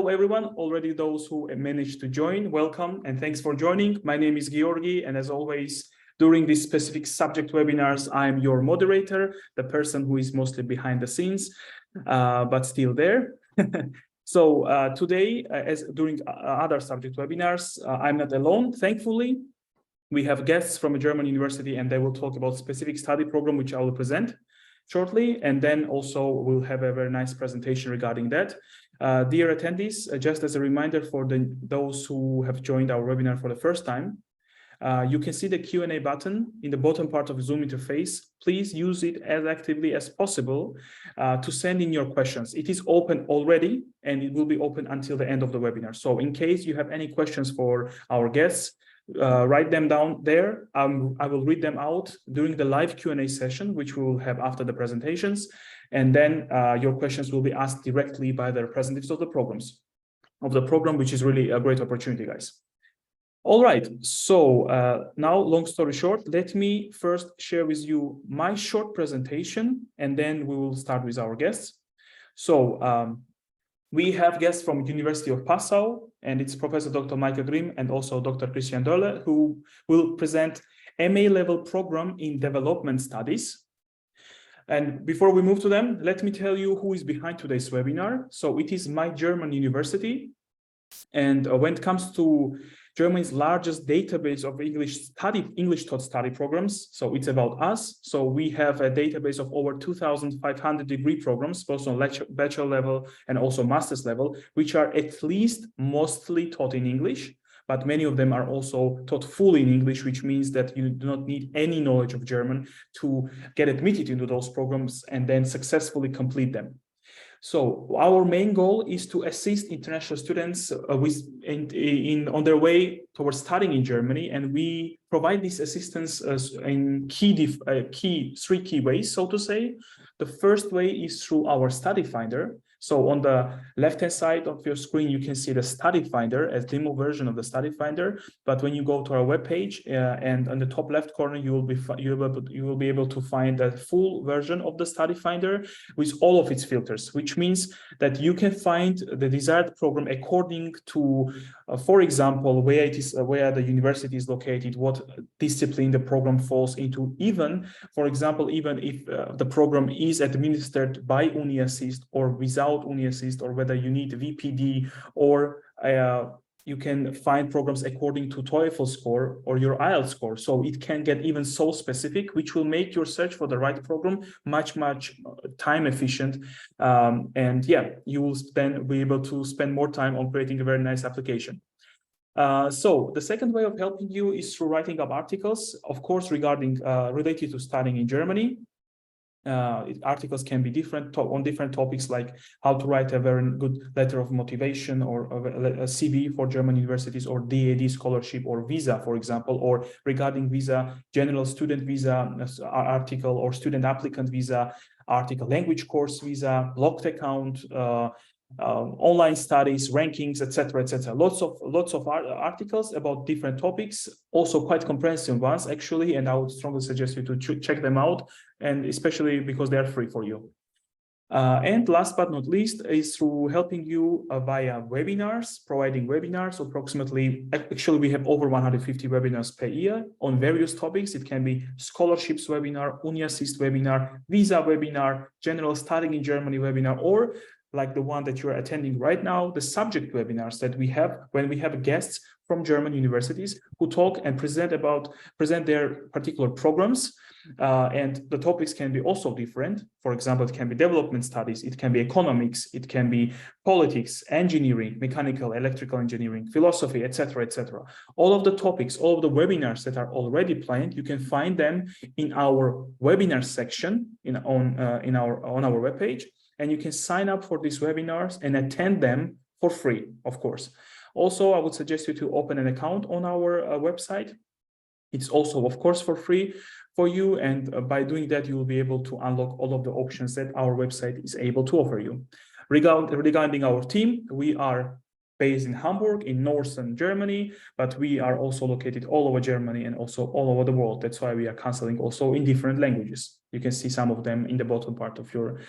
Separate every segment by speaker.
Speaker 1: Hello everyone, already those who managed to join, welcome and thanks for joining. My name is 𝘗𝘪𝘵, and as always, during these specific subject webinars, I'm your moderator, the person who is mostly behind the scenes, but still there. Today, as during other subject webinars, I'm not alone, thankfully. We have guests from a German university and they will talk about specific study program, which I will present shortly. And then also we'll have a very nice presentation regarding that. Dear attendees, just as a reminder for those who have joined our webinar for the first time, you can see the Q&A button in the bottom part of the Zoom interface. Please use it as actively as possible to send in your questions. It is open already and it will be open until the end of the webinar. So in case you have any questions for our guests, write them down there. I will read them out during the live Q&A session, which we will have after the presentations. And then your questions will be asked directly by the representatives of the program, which is really a great opportunity, guys. All right, so now, long story short, let me first share with you my short presentation, and then we will start with our guests. So we have guests from University of Passau, and it's Professor Dr. Maike Grimm and also Dr. Christian Dörle, who will present MA level program in development studies. And before we move to them, let me tell you who is behind today's webinar. So it is my German university. And when it comes to Germany's largest database of English taught study programs, so it's about us. So we have a database of over 2,500 degree programs, both on bachelor level and also master's level, which are at least mostly taught in English, but many of them are also taught fully in English, which means that you do not need any knowledge of German to get admitted into those programs and then successfully complete them. So our main goal is to assist international students on their way towards studying in Germany, and we provide this assistance in three key ways, so to say. The first way is through our study finder. So on the left-hand side of your screen, you can see the study finder, a demo version of the study finder. But when you go to our webpage and on the top left corner, you will be able to find a full version of the study finder with all of its filters, which means that you can find the desired program according to, for example, where the university is located, what discipline the program falls into. Even, for example, even if the program is administered by UniAssist or without UniAssist, or whether you need VPD, or you can find programs according to TOEFL score or your IELTS score. So it can get even so specific, which will make your search for the right program much time efficient. And yeah, you will then be able to spend more time on creating a very nice application. So the second way of helping you is through writing up articles, of course, related to studying in Germany. Articles can be different on different topics, like how to write a very good letter of motivation or a CV for German universities, or DAD scholarship or visa, for example, or regarding visa, general student visa article, or student applicant visa article, language course visa, locked account, online studies, rankings, etc., etc. Lots of articles about different topics, also quite comprehensive ones actually, and I would strongly suggest you to check them out, and especially because they are free for you. And last but not least is through helping you via webinars, providing webinars. Actually, we have over 150 webinars per year on various topics. It can be scholarships webinar, UniAssist webinar, visa webinar, general studying in Germany webinar, or like the one that you are attending right now, the subject webinars that we have when we have guests from German universities who talk and present their particular programs. And the topics can be also different. For example, it can be development studies, it can be economics, it can be politics, engineering, mechanical, electrical engineering, philosophy, etc., etc. All of the topics, all of the webinars that are already planned, you can find them in our webinar section on our webpage. And you can sign up for these webinars and attend them for free, of course. Also, I would suggest you to open an account on our website. It's also, of course, for free for you. And by doing that, you will be able to unlock all of the options that our website is able to offer you. Regarding our team, we are based in Hamburg, in northern Germany, but we are also located all over Germany and also all over the world. That's why we are counseling also in different languages. You can see some of them in the bottom part of your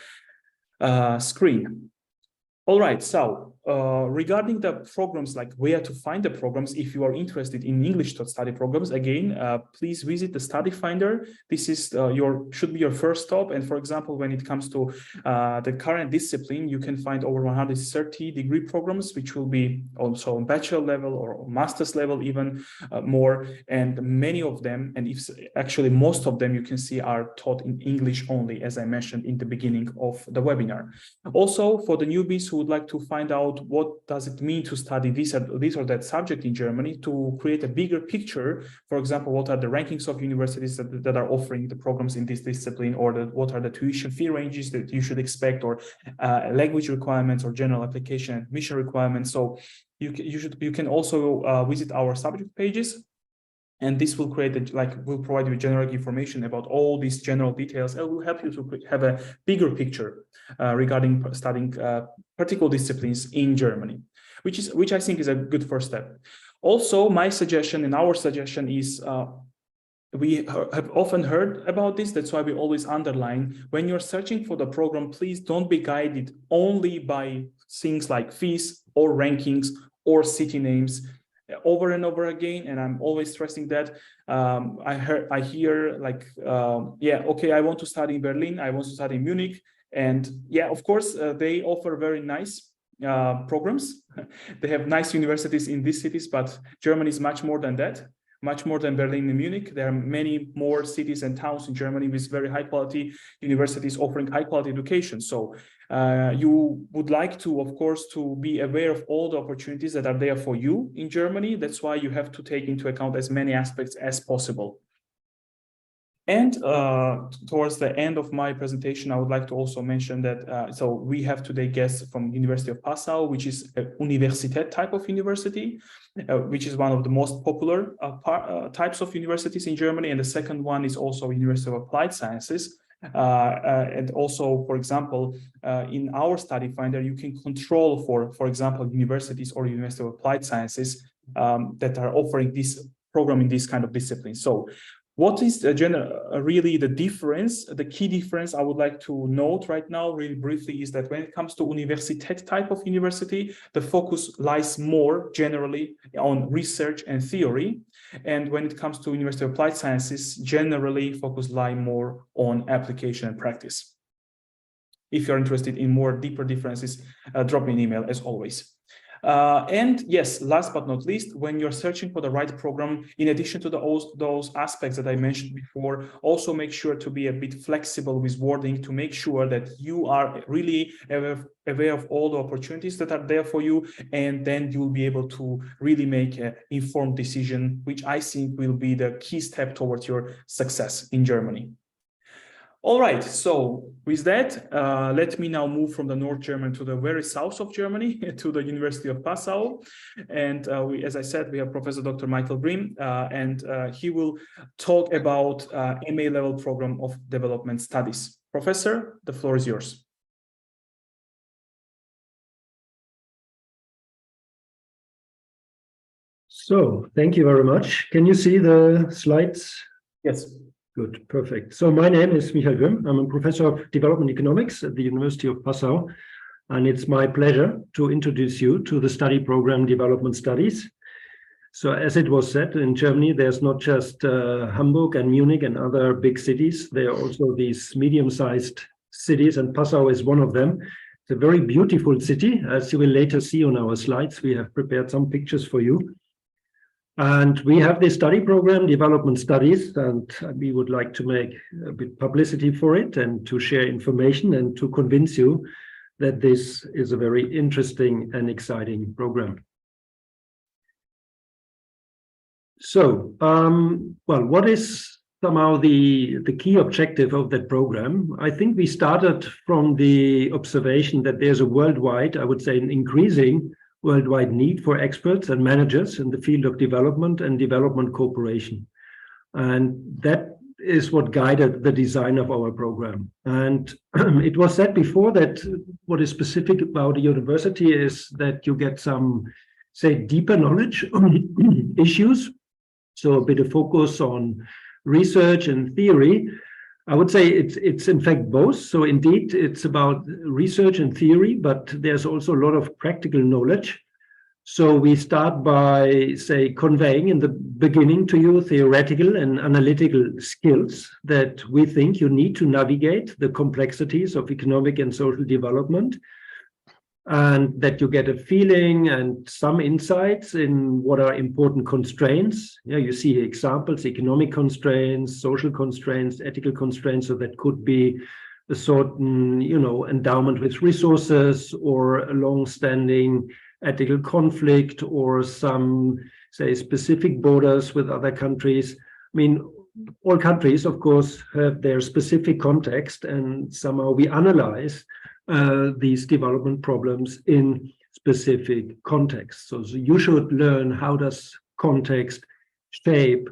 Speaker 1: screen. All right, so regarding the programs, like where to find the programs, if you are interested in English study programs, again, please visit the study finder. This is should be your first stop. And for example, when it comes to the current discipline, you can find over 130 degree programs, which will be also on bachelor level or master's level, even more. And many of them, and if actually most of them, you can see are taught in English only, as I mentioned in the beginning of the webinar. Also, for the newbies who would like to find out what does it mean to study this or that subject in Germany, to create a bigger picture, for example, what are the rankings of universities that are offering the programs in this discipline, or what are the tuition fee ranges that you should expect, or language requirements or general application admission requirements. So you can also visit our subject pages. And this will will provide you generic information about all these general details, and will help you to have a bigger picture regarding studying particular disciplines in Germany, which I think is a good first step. Also, my suggestion and our suggestion is, we have often heard about this. That's why we always underline, when you're searching for the program, please don't be guided only by things like fees or rankings or city names. Over and over again, and I'm always stressing that. I hear like, yeah, okay, I want to study in Berlin, I want to study in Munich, and yeah, of course, they offer very nice programs. They have nice universities in these cities, but Germany is much more than that. Much more than Berlin and Munich. There are many more cities and towns in Germany with very high quality universities offering high quality education. So you would like to, of course, to be aware of all the opportunities that are there for you in Germany. That's why you have to take into account as many aspects as possible. And towards the end of my presentation, I would like to also mention that, so we have today guests from University of Passau, which is a Universität type of university, which is one of the most popular types of universities in Germany. And the second one is also University of Applied Sciences. And also, for example, in our study finder, you can control for example, universities or University of Applied Sciences that are offering this program in this kind of discipline. So what is really the difference? The key difference I would like to note right now, really briefly, is that when it comes to Universität type of university, the focus lies more generally on research and theory. And when it comes to University of Applied Sciences, generally focus lie more on application and practice. If you're interested in more deeper differences, drop me an email as always. And yes, last but not least, when you're searching for the right program, in addition to those aspects that I mentioned before, also make sure to be a bit flexible with wording to make sure that you are really aware of all the opportunities that are there for you, and then you'll be able to really make an informed decision, which I think will be the key step towards your success in Germany. All right, so with that, let me now move from the North Germany to the very south of Germany, to the University of Passau. And as I said, we have Professor Dr. Michael Grimm, and he will talk about MA level program of development studies. Professor, the floor is yours.
Speaker 2: So, thank you very much. Can you see the slides?
Speaker 1: Yes.
Speaker 2: Good, perfect. So my name is Michael Grimm. I'm a professor of development economics at the University of Passau, and it's my pleasure to introduce you to the study program Development Studies. So as it was said, in Germany, there's not just Hamburg and Munich and other big cities. There are also these medium-sized cities, and Passau is one of them. It's a very beautiful city. As you will later see on our slides, we have prepared some pictures for you. And we have this study program, Development Studies, and we would like to make a bit publicity for it and to share information and to convince you that this is a very interesting and exciting program. So, well, what is somehow the key objective of that program? I think we started from the observation that there's a worldwide, I would say, an increasing worldwide need for experts and managers in the field of development and development cooperation. And that is what guided the design of our program. And it was said before that what is specific about a university is that you get some, say, deeper knowledge on issues. So a bit of focus on research and theory, I would say it's in fact both. So indeed, it's about research and theory, but there's also a lot of practical knowledge. So we start by, say, conveying in the beginning to you theoretical and analytical skills that we think you need to navigate the complexities of economic and social development, and that you get a feeling and some insights in what are important constraints. Yeah, you see examples: economic constraints, social constraints, ethical constraints. So that could be a certain, endowment with resources, or a long-standing ethical conflict, or some, say, specific borders with other countries. I mean, all countries, of course, have their specific context, and somehow we analyze these development problems in specific contexts. So you should learn how does context shape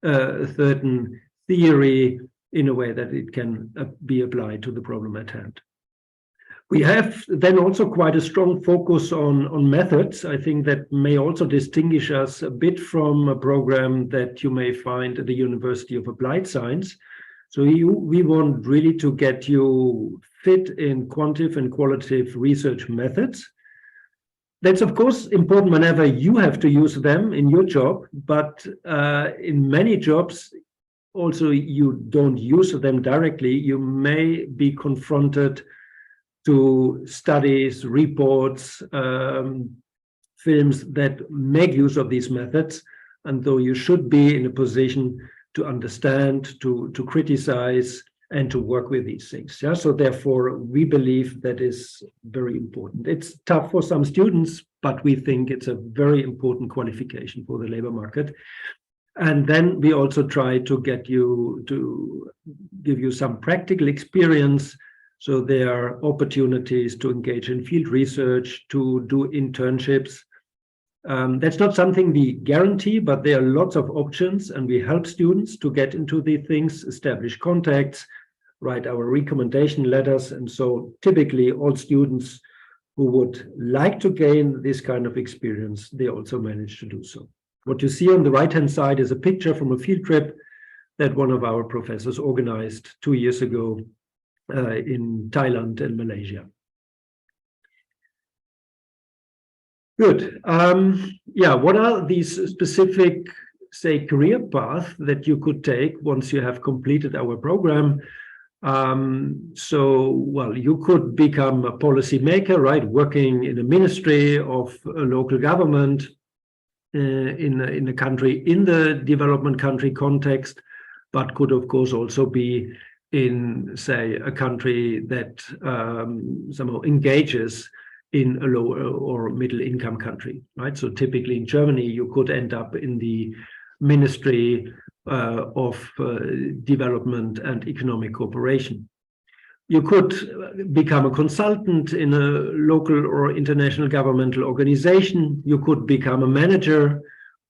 Speaker 2: a certain theory in a way that it can be applied to the problem at hand. We have then also quite a strong focus on methods. I think that may also distinguish us a bit from a program that you may find at the University of Applied Science. So we want really to get you fit in quantitative and qualitative research methods. That's, of course, important whenever you have to use them in your job, but in many jobs, also you don't use them directly. You may be confronted to studies, reports, films that make use of these methods, and though you should be in a position to understand, to criticize, and to work with these things. Yeah, so therefore, we believe that is very important. It's tough for some students, but we think it's a very important qualification for the labor market. And then we also try to get you to give you some practical experience. So there are opportunities to engage in field research, to do internships. That's not something we guarantee, but there are lots of options, and we help students to get into the things, establish contacts, write our recommendation letters. And so typically all students who would like to gain this kind of experience, they also manage to do so. What you see on the right-hand side is a picture from a field trip that one of our professors organized 2 years ago in Thailand and Malaysia. Good. Yeah, what are these specific, say, career paths that you could take once you have completed our program? Well, you could become a policymaker, right? Working in a ministry of a local government in a country, in the development country context, but could, of course, also be in, say, a country that somehow engages in a low or middle income country, right? So typically in Germany, you could end up in the Ministry of Development and Economic Cooperation. You could become a consultant in a local or international governmental organization. You could become a manager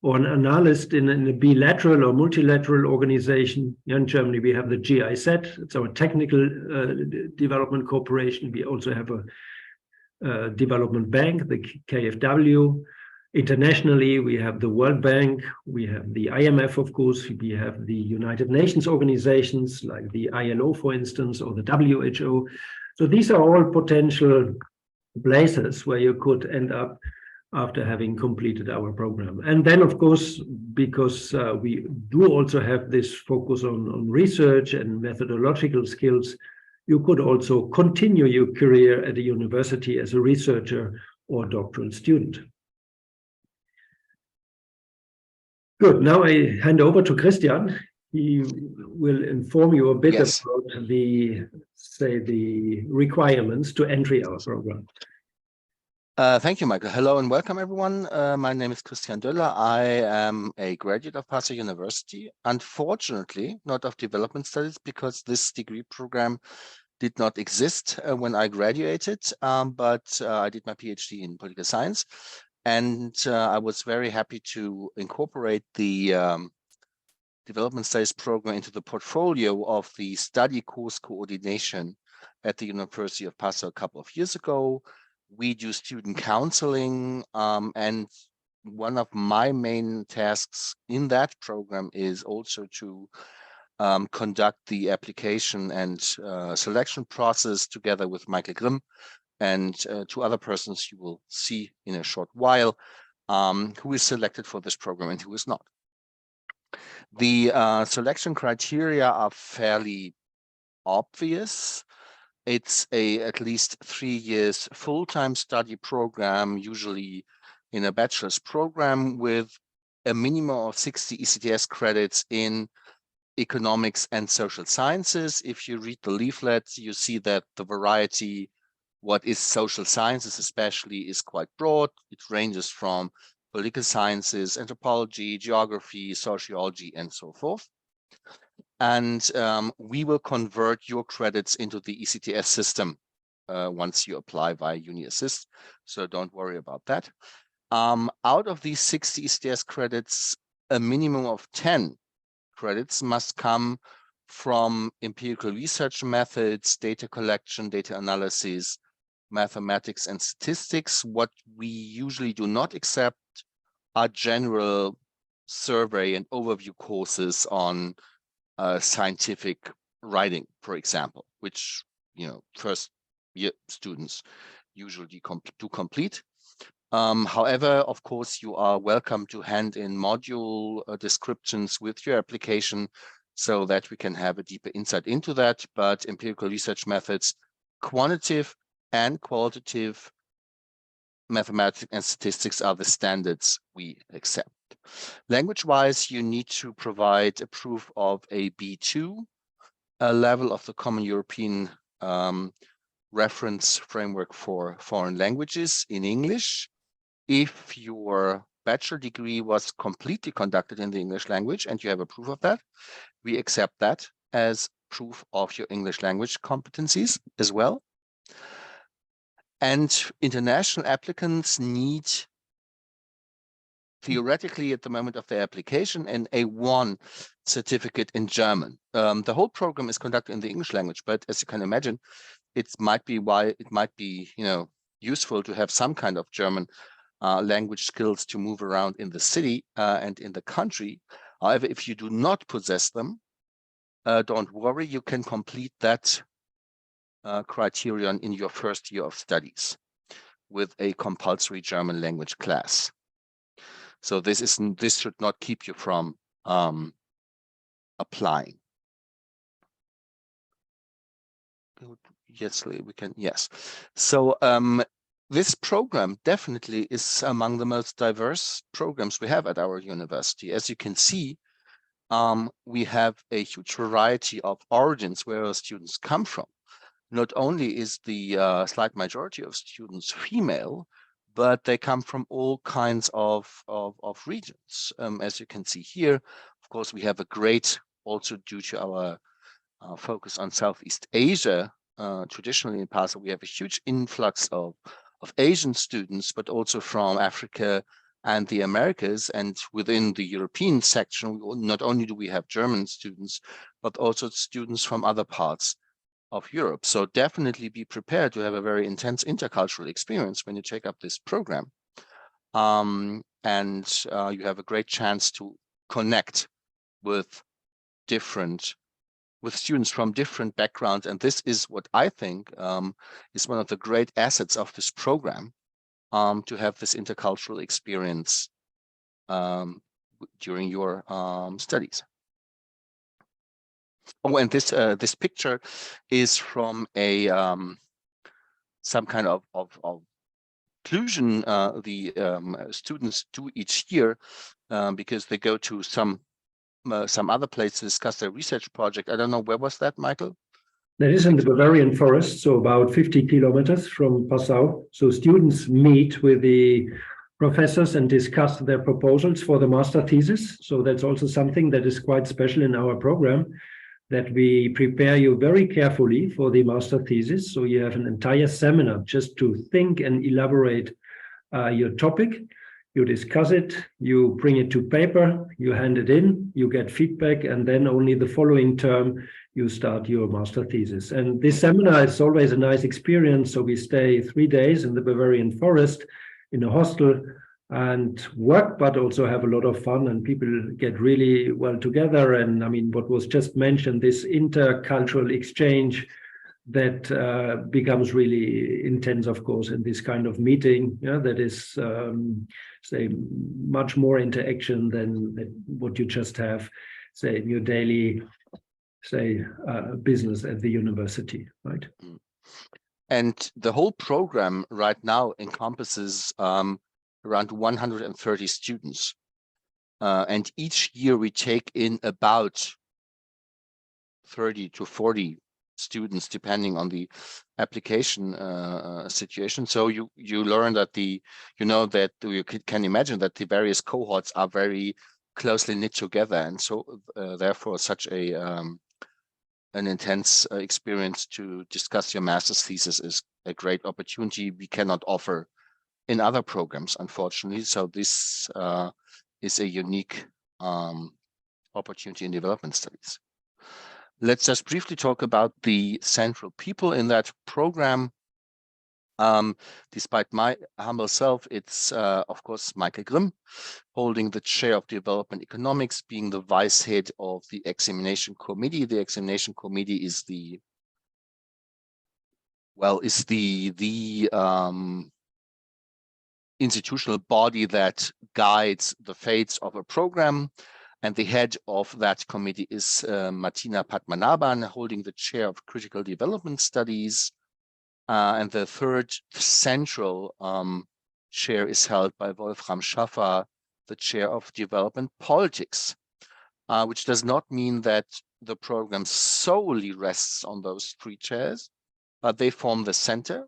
Speaker 2: or an analyst in a bilateral or multilateral organization. In Germany, we have the GIZ, it's our technical development corporation. We also have a development bank, the KfW. Internationally, we have the World Bank, we have the IMF, of course, we have the United Nations organizations like the ILO, for instance, or the WHO. So these are all potential places where you could end up after having completed our program. And then, of course, because we do also have this focus on research and methodological skills, you could also continue your career at a university as a researcher or doctoral student. Good. Now I hand over to Christian. He will inform you a bit about the requirements to entry our program.
Speaker 3: Thank you, Michael. Hello and welcome, everyone. My name is Christian Döller. I am a graduate of Passau University. Unfortunately, not of development studies, because this degree program did not exist when I graduated, but I did my PhD in political science. And I was very happy to incorporate the development studies program into the portfolio of the study course coordination at the University of Passau a couple of years ago. We do student counseling, and one of my main tasks in that program is also to conduct the application and selection process together with Michael Grimm and two other persons you will see in a short while, who is selected for this program and who is not. The selection criteria are fairly obvious. It's at least 3 years full-time study program, usually in a bachelor's program with a minimum of 60 ECTS credits in economics and social sciences. If you read the leaflet, you see that the variety, what is social sciences especially, is quite broad. It ranges from political sciences, anthropology, geography, sociology, and so forth. And we will convert your credits into the ECTS system once you apply via UniAssist, so don't worry about that. Out of these 60 ECTS credits, a minimum of 10 credits must come from empirical research methods, data collection, data analysis, mathematics, and statistics. What we usually do not accept are general survey and overview courses on scientific writing, for example, which first year students usually do complete. However, of course, you are welcome to hand in module descriptions with your application so that we can have a deeper insight into that. But empirical research methods, quantitative and qualitative mathematics and statistics are the standards we accept. Language-wise, you need to provide a proof of a B2 level of the Common European Reference Framework for Foreign Languages in English. If your bachelor degree was completely conducted in the English language and you have a proof of that, we accept that as proof of your English language competencies as well. And international applicants need, theoretically at the moment of their application, an A1 certificate in German. The whole program is conducted in the English language, but as you can imagine, it might be useful to have some kind of German language skills to move around in the city and in the country. However, if you do not possess them, don't worry, you can complete that criterion in your first year of studies with a compulsory German language class. So this should not keep you from applying. Yes, we can. Yes. So this program definitely is among the most diverse programs we have at our university. As you can see, we have a huge variety of origins where our students come from. Not only is the slight majority of students female, but they come from all kinds of regions. As you can see here, of course, we have a great, also due to our focus on Southeast Asia, traditionally in PASA, we have a huge influx of Asian students, but also from Africa and the Americas. And within the European section, not only do we have German students, but also students from other parts of Europe. So definitely be prepared to have a very intense intercultural experience when you take up this program. And you have a great chance to connect with students from different backgrounds. And this is what I think is one of the great assets of this program, to have this intercultural experience during your studies. Oh, and this picture is from a some kind of inclusion the students do each year because they go to some other place to discuss their research project. I don't know, where was that, Michael?
Speaker 2: That is in the Bavarian forest, so about 50 kilometers from Passau. So students meet with the professors and discuss their proposals for the master thesis. So that's also something that is quite special in our program, that we prepare you very carefully for the master thesis. So you have an entire seminar just to think and elaborate your topic. You discuss it, you bring it to paper, you hand it in, you get feedback, and then only the following term you start your master thesis. And this seminar is always a nice experience. So we stay 3 days in the Bavarian forest in a hostel and work, but also have a lot of fun, and people get really well together. And I mean, what was just mentioned, this intercultural exchange that becomes really intense, of course, in this kind of meeting. Yeah, that is, say, much more interaction than what you just have, say, in your daily, say, business at the university, right?
Speaker 3: And the whole program right now encompasses around 130 students. And each year we take in about 30 to 40 students, depending on the application situation. So you learn that you can imagine that the various cohorts are very closely knit together, and so therefore such an intense experience to discuss your master's thesis is a great opportunity we cannot offer in other programs, unfortunately. So this is a unique opportunity in development studies. Let's just briefly talk about the central people in that program. Despite my humble self, it's of course Michael Grimm, holding the chair of development economics, being the vice head of the examination committee. The examination committee is the institutional body that guides the fates of a program. And the head of that committee is Martina Padmanabhan, holding the chair of critical development studies. And the third central chair is held by Wolfram Schaffer, the chair of development politics, which does not mean that the program solely rests on those three chairs, but they form the center.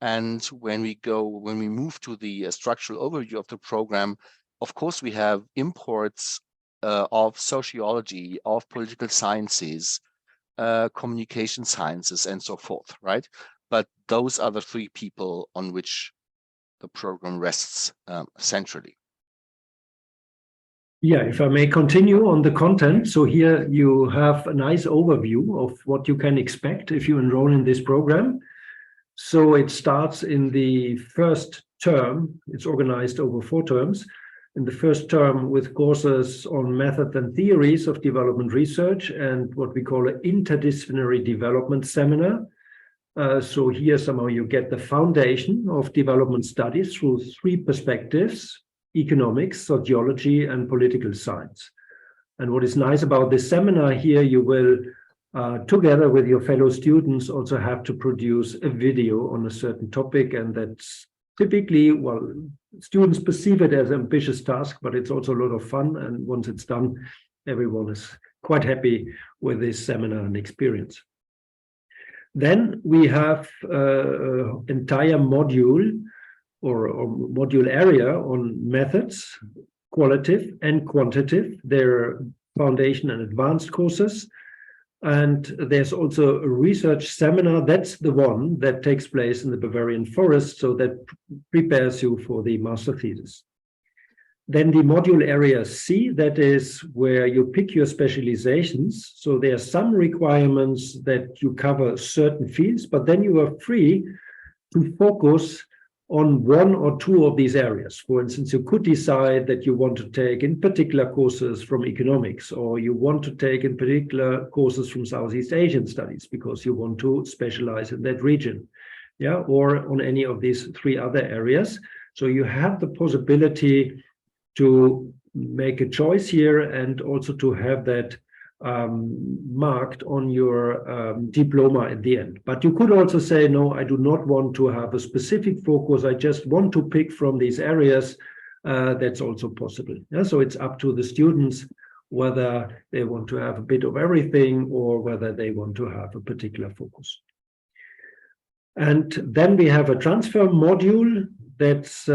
Speaker 3: And when we move to the structural overview of the program, of course, we have imports of sociology, of political sciences, communication sciences, and so forth, right? But those are the three people on which the program rests centrally.
Speaker 2: Yeah, if I may continue on the content. So here you have a nice overview of what you can expect if you enroll in this program. So it starts in the first term. It's organized over 4 terms. In the first term with courses on method and theories of development research and what we call an interdisciplinary development seminar. So here somehow you get the foundation of development studies through 3 perspectives: economics, sociology, and political science. And what is nice about this seminar here, you will, together with your fellow students, also have to produce a video on a certain topic. And that's typically, well, students perceive it as an ambitious task, but it's also a lot of fun. And once it's done, everyone is quite happy with this seminar and experience. Then we have an entire module or module area on methods, qualitative and quantitative. They're foundation and advanced courses. And there's also a research seminar. That's the one that takes place in the Bavarian forest, so that prepares you for the master thesis. Then the module area C, that is where you pick your specializations. So there are some requirements that you cover certain fields, but then you are free to focus on 1 or 2 of these areas. For instance, you could decide that you want to take in particular courses from economics, or you want to take in particular courses from Southeast Asian studies because you want to specialize in that region, yeah, or on any of these 3 other areas. So you have the possibility to make a choice here and also to have that marked on your diploma at the end. But you could also say, no, I do not want to have a specific focus. I just want to pick from these areas. That's also possible. Yeah? So it's up to the students whether they want to have a bit of everything or whether they want to have a particular focus. And then we have a transfer module that's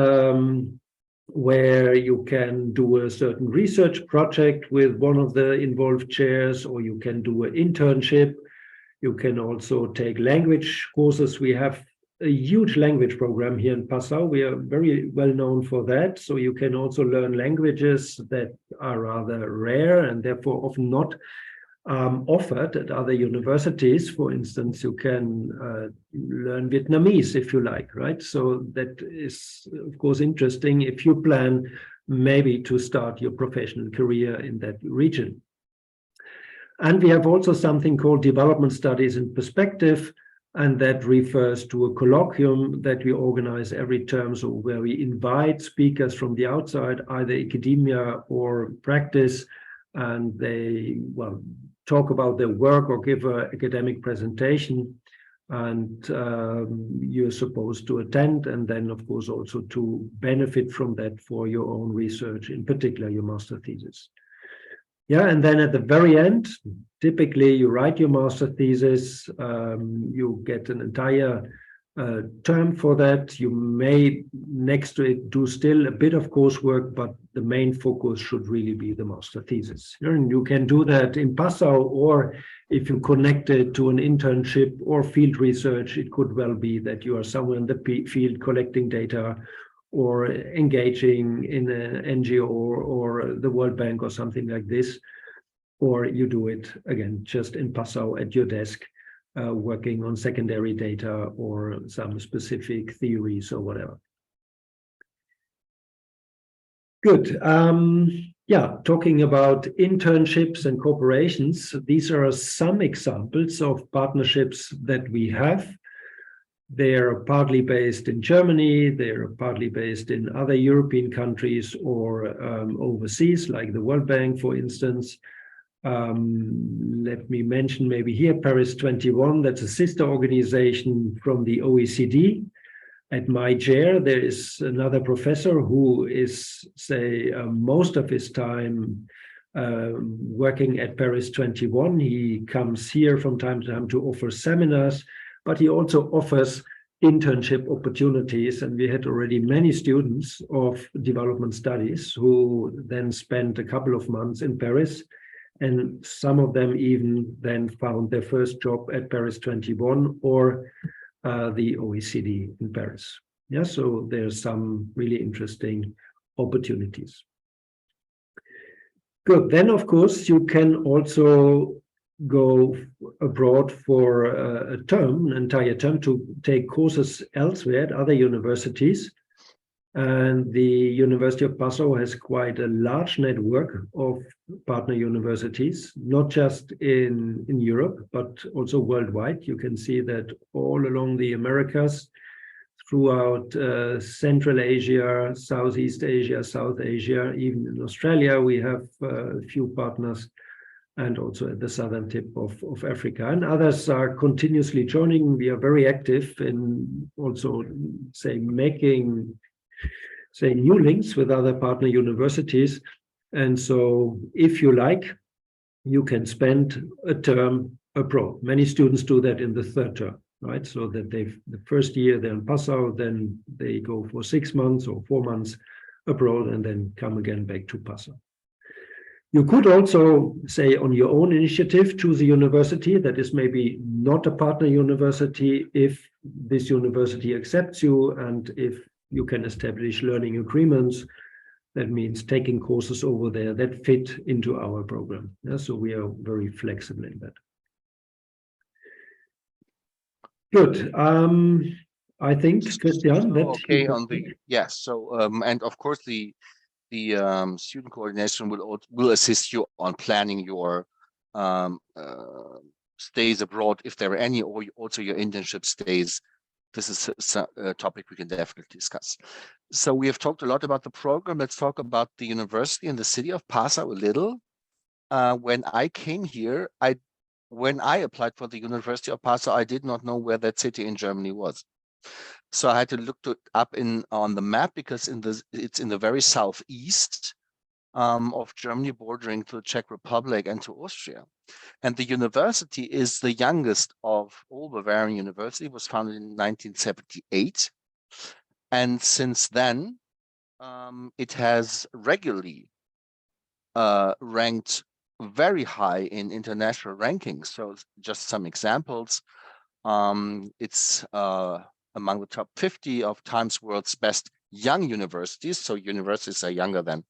Speaker 2: where you can do a certain research project with one of the involved chairs, or you can do an internship. You can also take language courses. We have a huge language program here in Passau. We are very well known for that. So you can also learn languages that are rather rare and therefore often not offered at other universities. For instance, you can learn Vietnamese if you like, right? So that is, of course, interesting if you plan maybe to start your professional career in that region. And we have also something called Development Studies in Perspective, and that refers to a colloquium that we organize every term, so where we invite speakers from the outside, either academia or practice, and they, well, talk about their work or give an academic presentation, and you're supposed to attend, and then, of course, also to benefit from that for your own research, in particular your master thesis. Yeah, and then at the very end, typically you write your master thesis, you get an entire term for that. You may, next to it, do still a bit of coursework, but the main focus should really be the master thesis. And you can do that in Passau, or if you connect it to an internship or field research, it could well be that you are somewhere in the field collecting data or engaging in an NGO or the World Bank or something like this, or you do it, again, just in Passau at your desk, working on secondary data or some specific theories or whatever. Good. Yeah, talking about internships and corporations, these are some examples of partnerships that we have. They are partly based in Germany, they are partly based in other European countries or overseas, like the World Bank, for instance. Let me mention maybe here Paris 21, that's a sister organization from the OECD. At my chair, there is another professor who is, say, most of his time working at Paris 21. He comes here from time to time to offer seminars, but he also offers internship opportunities. And we had already many students of development studies who then spent a couple of months in Paris. And some of them even then found their first job at Paris 21 or the OECD in Paris. Yeah, so there's some really interesting opportunities. Good. Then, of course, you can also go abroad for a term, an entire term, to take courses elsewhere at other universities. And the University of Passau has quite a large network of partner universities, not just in Europe, but also worldwide. You can see that all along the Americas, throughout Central Asia, Southeast Asia, South Asia, even in Australia, we have a few partners, and also at the southern tip of Africa. And others are continuously joining. We are very active in also, say, making, say, new links with other partner universities. And so if you like, you can spend a term abroad. Many students do that in the third term, right? So that the first year they're in Passau, then they go for 6 months or 4 months abroad and then come again back to Passau. You could also, say, on your own initiative, choose a university that is maybe not a partner university if this university accepts you and if you can establish learning agreements. That means taking courses over there that fit into our program. Yeah, so we are very flexible in that. Good. I think, Christian, that
Speaker 3: okay on the yes. So and of course the student coordination will assist you on planning your stays abroad, if there are any, or also your internship stays. This is a topic we can definitely discuss. So we have talked a lot about the program. Let's talk about the university and the city of Passau a little. When I came here, when I applied for the University of Passau, I did not know where that city in Germany was. So I had to look it up on the map, because it's in the very southeast of Germany, bordering to the Czech Republic and to Austria. And the university is the youngest of all Bavarian universities. It was founded in 1978. And since then, it has regularly ranked very high in international rankings. So just some examples. It's among the top 50 of Times World's Best Young Universities. So universities are younger than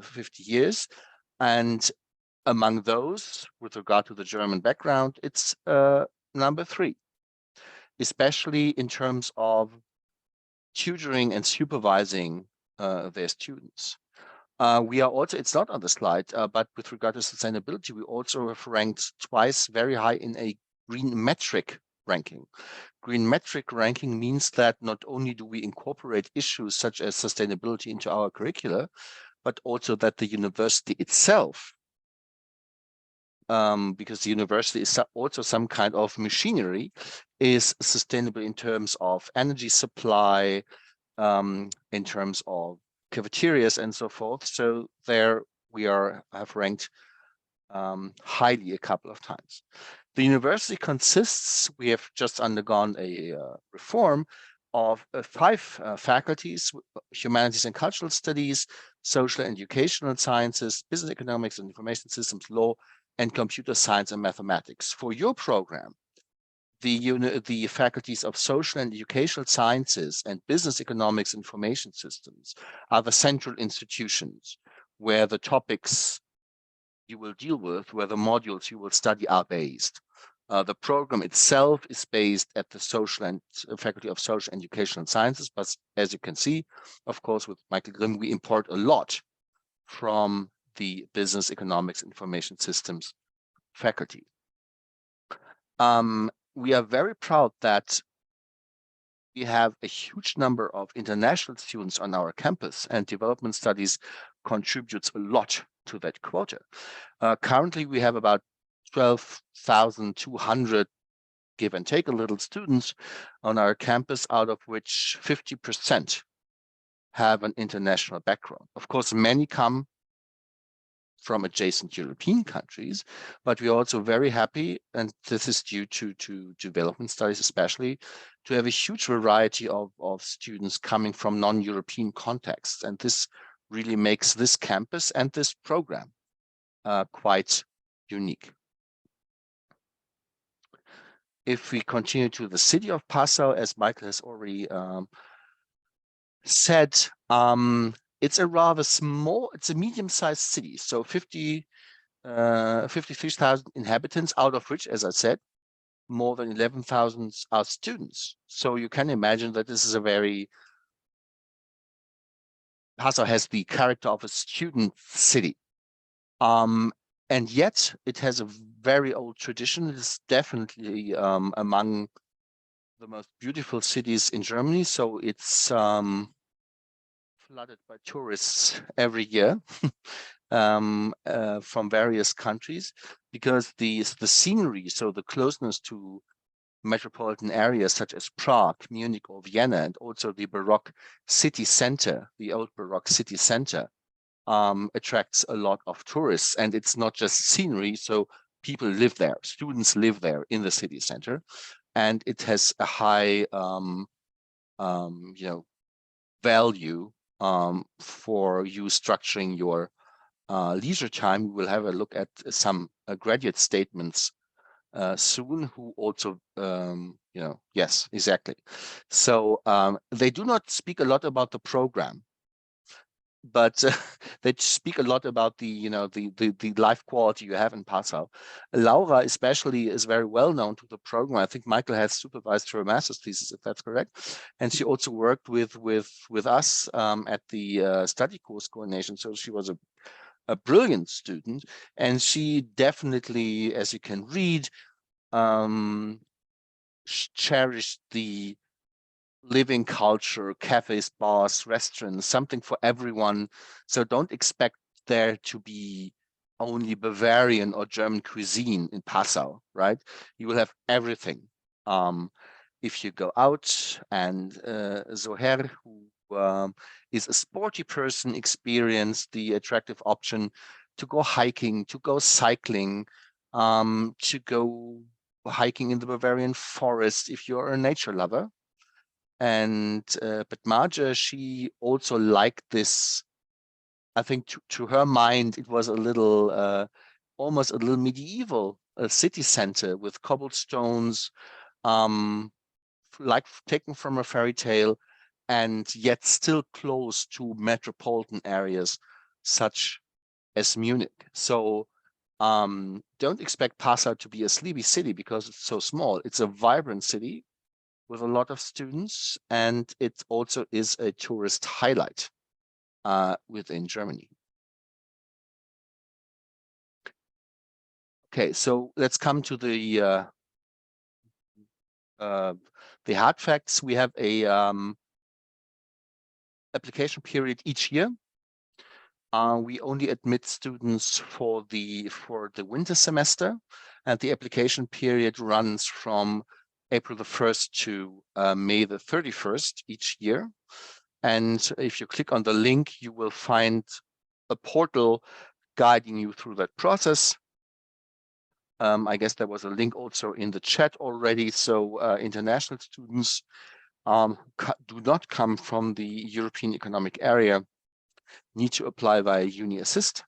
Speaker 3: 50 years. And among those, with regard to the German background, it's number 3, especially in terms of tutoring and supervising their students. We are also, it's not on the slide, but with regard to sustainability, we also have ranked twice very high in a green metric ranking. Green metric ranking means that not only do we incorporate issues such as sustainability into our curricula, but also that the university itself, because the university is also some kind of machinery, is sustainable in terms of energy supply, in terms of cafeterias and so forth. So there we have ranked highly a couple of times. The university consists, we have just undergone a reform of 5 faculties: humanities and cultural studies, social and educational sciences, business economics and information systems, law, and computer science and mathematics. For your program, the faculties of social and educational sciences and business economics information systems are the central institutions where the topics you will deal with, where the modules you will study are based. The program itself is based at the Faculty of Social and Educational Sciences, but as you can see, of course, with Michael Grimm, we import a lot from the Business Economics Information Systems faculty. We are very proud that we have a huge number of international students on our campus, and development studies contributes a lot to that quota. Currently, we have about 12,200, give and take a little, students on our campus, out of which 50% have an international background. Of course, many come from adjacent European countries, but we're also very happy, and this is due to development studies especially, to have a huge variety of students coming from non-European contexts. And this really makes this campus and this program quite unique. If we continue to the city of Passau, as Michael has already said, it's a rather small, it's a medium-sized city, so 53,000 inhabitants, out of which, as I said, more than 11,000 are students. So you can imagine that this is a very, Passau has the character of a student city. And yet it has a very old tradition. It's definitely among the most beautiful cities in Germany. So it's flooded by tourists every year from various countries, because the scenery, so the closeness to metropolitan areas such as Prague, Munich, or Vienna, and also the Baroque city center, the old Baroque city center, attracts a lot of tourists. And it's not just scenery, so people live there, students live there in the city center, and it has a high value for you structuring your leisure time. We will have a look at some graduate statements soon, who also, yes, exactly. So they do not speak a lot about the program, but they speak a lot about the life quality you have in Passau. Laura especially is very well known to the program. I think Michael has supervised her master's thesis, if that's correct, and she also worked with us at the study course coordination. So she was a brilliant student, and she definitely, as you can read, cherished the living culture, cafes, bars, restaurants, something for everyone. So don't expect there to be only Bavarian or German cuisine in Passau, right? You will have everything. If you go out, and 𝘱𝘢𝘪, who is a sporty person, experienced the attractive option to go hiking, to go cycling, to go hiking in the Bavarian forest if you're a nature lover. And but Marja, she also liked this. I think to her mind, it was a little, almost a little medieval city center with cobblestones, like taken from a fairy tale, and yet still close to metropolitan areas such as Munich. So Don't expect Passau to be a sleepy city because it's so small. It's a vibrant city with a lot of students, and it also is a tourist highlight within Germany. Okay, so let's come to the hard facts. We have a application period each year. We only admit students for the winter semester, and the application period runs from April the 1st to May the 31st each year. And if you click on the link, you will find a portal guiding you through that process. I guess there was a link also in the chat already. So international students do not come from the European Economic Area need to apply via UniAssist.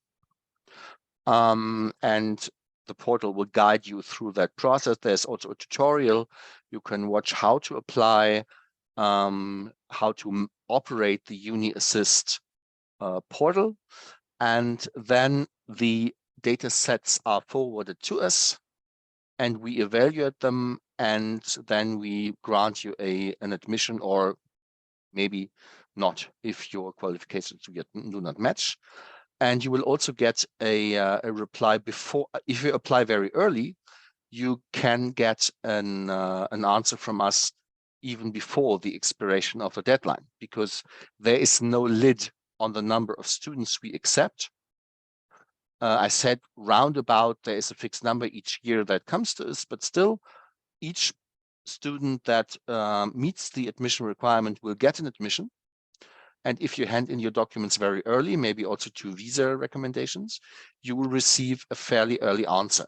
Speaker 3: And the portal will guide you through that process. There's also a tutorial. You can watch how to apply, how to operate the UniAssist portal. And then the data sets are forwarded to us, and we evaluate them, and then we grant you an admission, or maybe not if your qualifications do not match. And you will also get a reply before. If you apply very early, you can get an answer from us even before the expiration of the deadline, because there is no lid on the number of students we accept. I said roundabout there is a fixed number each year that comes to us, but still each student that meets the admission requirement will get an admission. And if you hand in your documents very early, maybe also to visa recommendations, you will receive a fairly early answer.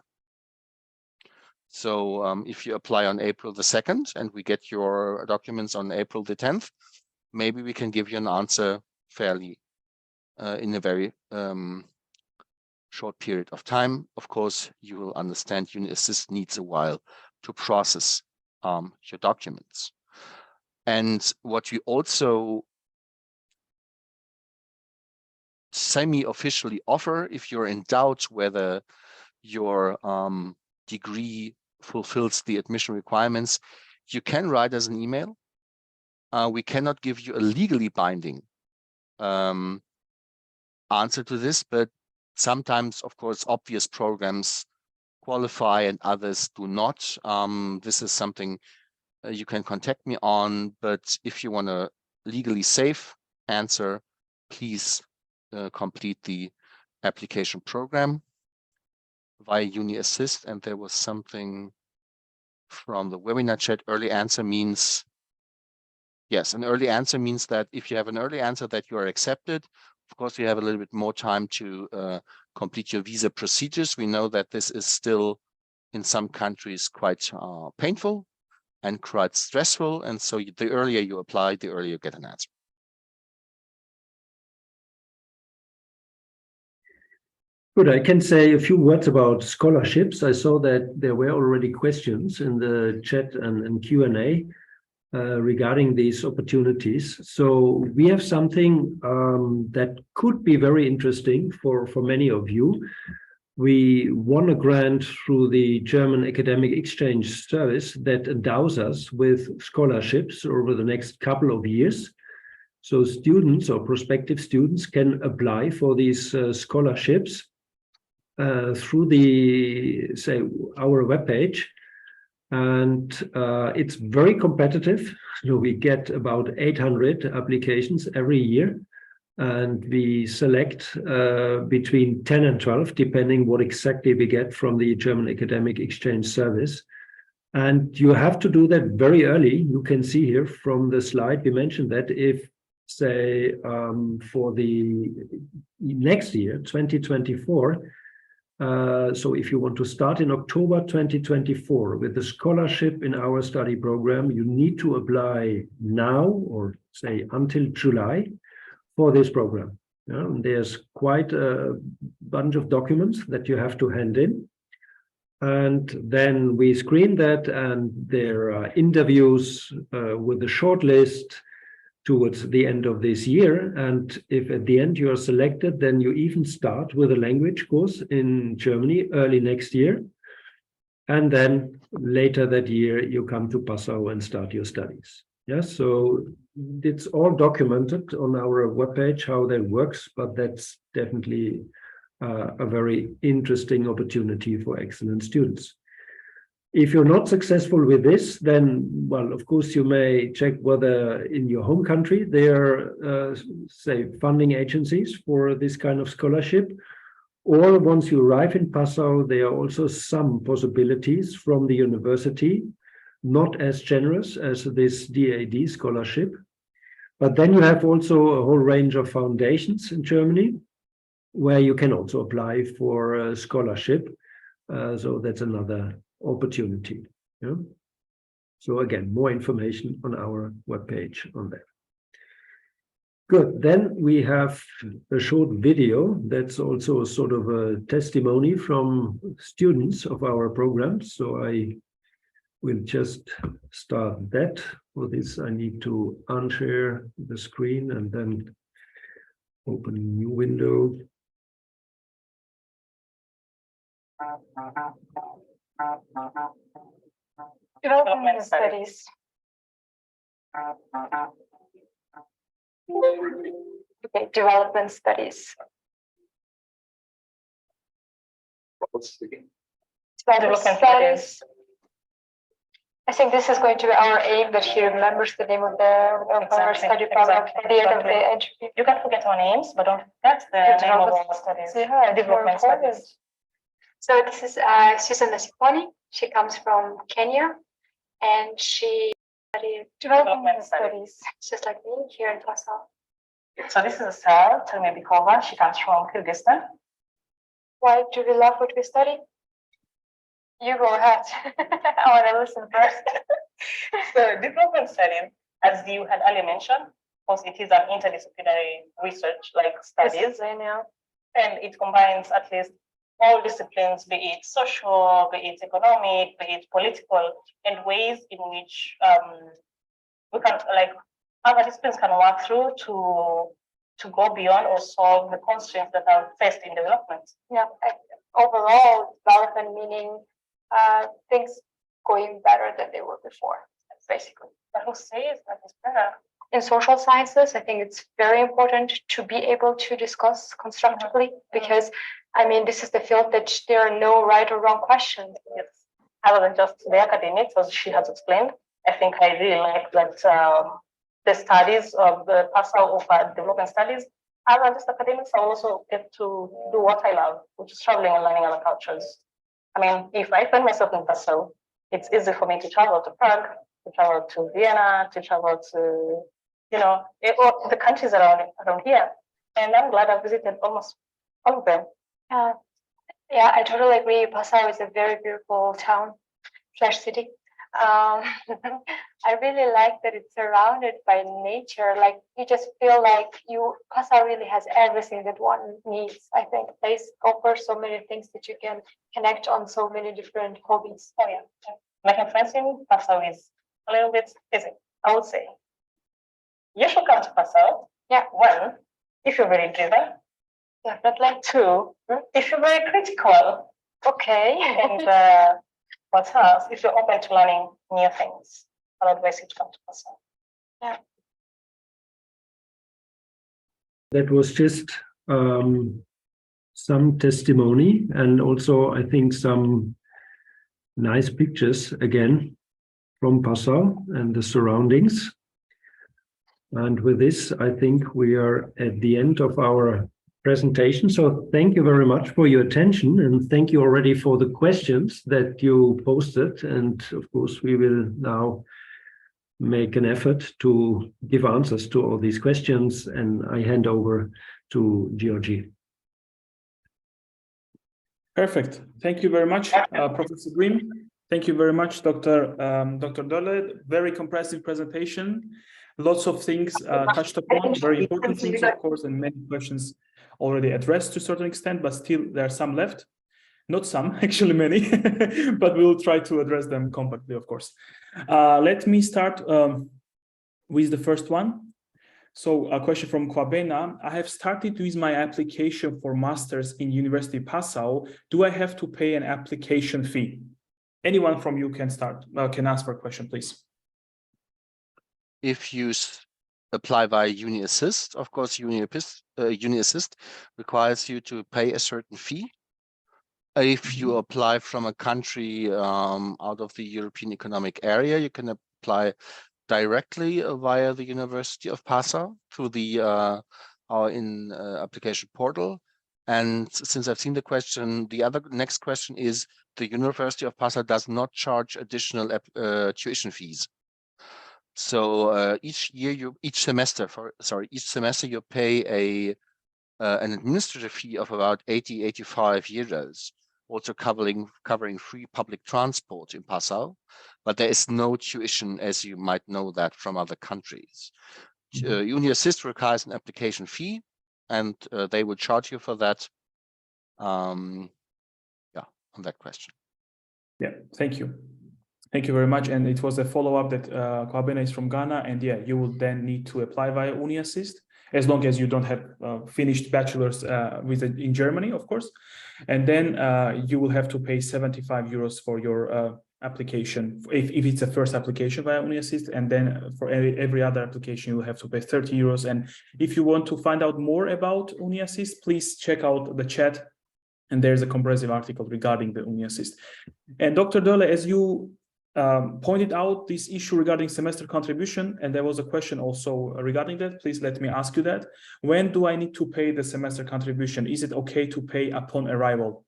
Speaker 3: So if you apply on April the 2nd and we get your documents on April the 10th, maybe we can give you an answer fairly in a very short period of time. Of course, you will understand UniAssist needs a while to process your documents. And what we also semi-officially offer, if you're in doubt whether your degree fulfills the admission requirements, you can write us an email. We cannot give you a legally binding answer to this, but sometimes, of course, obvious programs qualify and others do not. This is something you can contact me on, but if you want a legally safe answer, please complete the application program via UniAssist. And there was something from the webinar chat. Early answer means, yes, an early answer means that if you have an early answer that you are accepted, of course, you have a little bit more time to complete your visa procedures. We know that this is still in some countries quite painful and quite stressful. And so the earlier you apply, the earlier you get an answer.
Speaker 2: Good. I can say a few words about scholarships. I saw that there were already questions in the chat and Q&A regarding these opportunities. So we have something that could be very interesting for many of you. We won a grant through the German Academic Exchange Service that endows us with scholarships over the next couple of years. So students or prospective students can apply for these scholarships through the, say, our webpage. And it's very competitive. So we get about 800 applications every year, and we select between 10 and 12, depending what exactly we get from the German Academic Exchange Service. And you have to do that very early. You can see here from the slide, we mentioned that if, say, for the next year, 2024, so if you want to start in October 2024 with the scholarship in our study program, you need to apply now, or say until July, for this program. And there's quite a bunch of documents that you have to hand in. And then we screen that, and there are interviews with the shortlist. towards the end of this year. And if at the end you are selected, then you even start with a language course in Germany early next year. And then later that year, you come to Passau and start your studies. Yes, so it's all documented on our webpage how that works, but that's definitely a very interesting opportunity for excellent students. If you're not successful with this, then, well, of course, you may check whether in your home country there are, say, funding agencies for this kind of scholarship. Or once you arrive in Passau, there are also some possibilities from the university, not as generous as this DAD scholarship. But then you have also a whole range of foundations in Germany where you can also apply for a scholarship. So that's another opportunity. Yeah? So again, more information on our webpage on that. Good, then we have a short video that's also sort of a testimony from students of our programs. So I will just start that. For this, I need to unshare the screen and then open a new window.
Speaker 4: Development studies. Okay, development studies. Development studies. I think this is going to be our aim, that he remembers the name of our study program at the end of the interview.
Speaker 5: You can forget our names, but don't forget the name of our studies.
Speaker 4: Yeah,
Speaker 5: development studies.
Speaker 4: So this is Susan Nasiponi. She comes from Kenya, and she studied development studies, just like me here in Passau.
Speaker 5: So this is 𝘗𝘢𝘪𝘥𝘪𝘯𝘨. She comes from Kyrgyzstan.
Speaker 4: Why do we love what we study? You go ahead. I want to listen first.
Speaker 5: So development studies, as you had earlier mentioned, of course, it is an interdisciplinary research like studies, and it combines at least all disciplines, be it social, be it economic, be it political, and ways in which we can, like, other disciplines can work through to go beyond or solve the constraints that are faced in development.
Speaker 4: Yeah, overall development meaning things going better than they were before, basically.
Speaker 5: But who says that is better?
Speaker 4: In social sciences, I think it's very important to be able to discuss constructively, because I mean, this is the field that there are no right or wrong questions.
Speaker 5: Yes. Other than just the academics, as she has explained, I think I really like that the studies of the Passau offer development studies. Other than just academics, I also get to do what I love, which is traveling and learning other cultures. I mean, if I find myself in Passau, it's easy for me to travel to Prague, to travel to Vienna, to travel to, the countries around here. And I'm glad I visited almost all of them.
Speaker 4: Yeah, I totally agree. Passau is a very beautiful town / city. I really like that it's surrounded by nature. Like, you just feel like Passau really has everything that one needs. I think they offer so many things that you can connect on so many different hobbies.
Speaker 5: Oh yeah, making friends in Passau is a little bit easy, I would say. You should come to Passau.
Speaker 4: Yeah.
Speaker 5: One, if you're very driven.
Speaker 4: Definitely.
Speaker 5: Two, if you're very critical.
Speaker 4: Okay.
Speaker 5: And what else? If you're open to learning new things, I'll advise you to come to Passau.
Speaker 4: Yeah.
Speaker 2: That was just some testimony, and also I think some nice pictures again from Passau and the surroundings. And with this, I think we are at the end of our presentation. So thank you very much for your attention, and thank you already for the questions that you posted. And of course, we will now make an effort to give answers to all these questions, and I hand over to Georgie.
Speaker 1: Perfect. Thank you very much, Professor Grimm. Thank you very much, Dr. Dölle. Very comprehensive presentation. Lots of things touched upon, very important things, of course, and many questions already addressed to a certain extent, but still there are some left. Not some, actually many, but we'll try to address them compactly, of course. Let me start with the first one. So a question from 𝘗𝘓𝘳𝘕. I have started to use my application for Masters in University Passau. Do I have to pay an application fee? Anyone from you can start, can ask for a question, please.
Speaker 3: If you apply via Uni Assist, of course, Uni Assist requires you to pay a certain fee. If you apply from a country out of the European Economic Area, you can apply directly via the University of Passau through the application portal. And since I've seen the question, the next question is the University of Passau does not charge additional tuition fees. So each semester you pay an administrative fee of about 85 euros, also covering free public transport in Passau, but there is no tuition, as you might know that from other countries. Uni Assist requires an application fee, and they will charge you for that. On that question.
Speaker 1: Yeah, thank you. Thank you very much. And it was a follow-up that 𝘗𝘓𝘳𝘕 is from Ghana, and yeah, you will then need to apply via Uni Assist, as long as you don't have finished bachelor's in Germany, of course. And then you will have to pay 75 euros for your application, if it's a first application via Uni Assist, and then for every other application, you will have to pay 30 euros. And if you want to find out more about Uni Assist, please check out the chat, and there's a comprehensive article regarding the Uni Assist. And Dr. Dölle, as you pointed out this issue regarding semester contribution, and there was a question also regarding that. Please let me ask you that. When do I need to pay the semester contribution? Is it okay to pay upon arrival?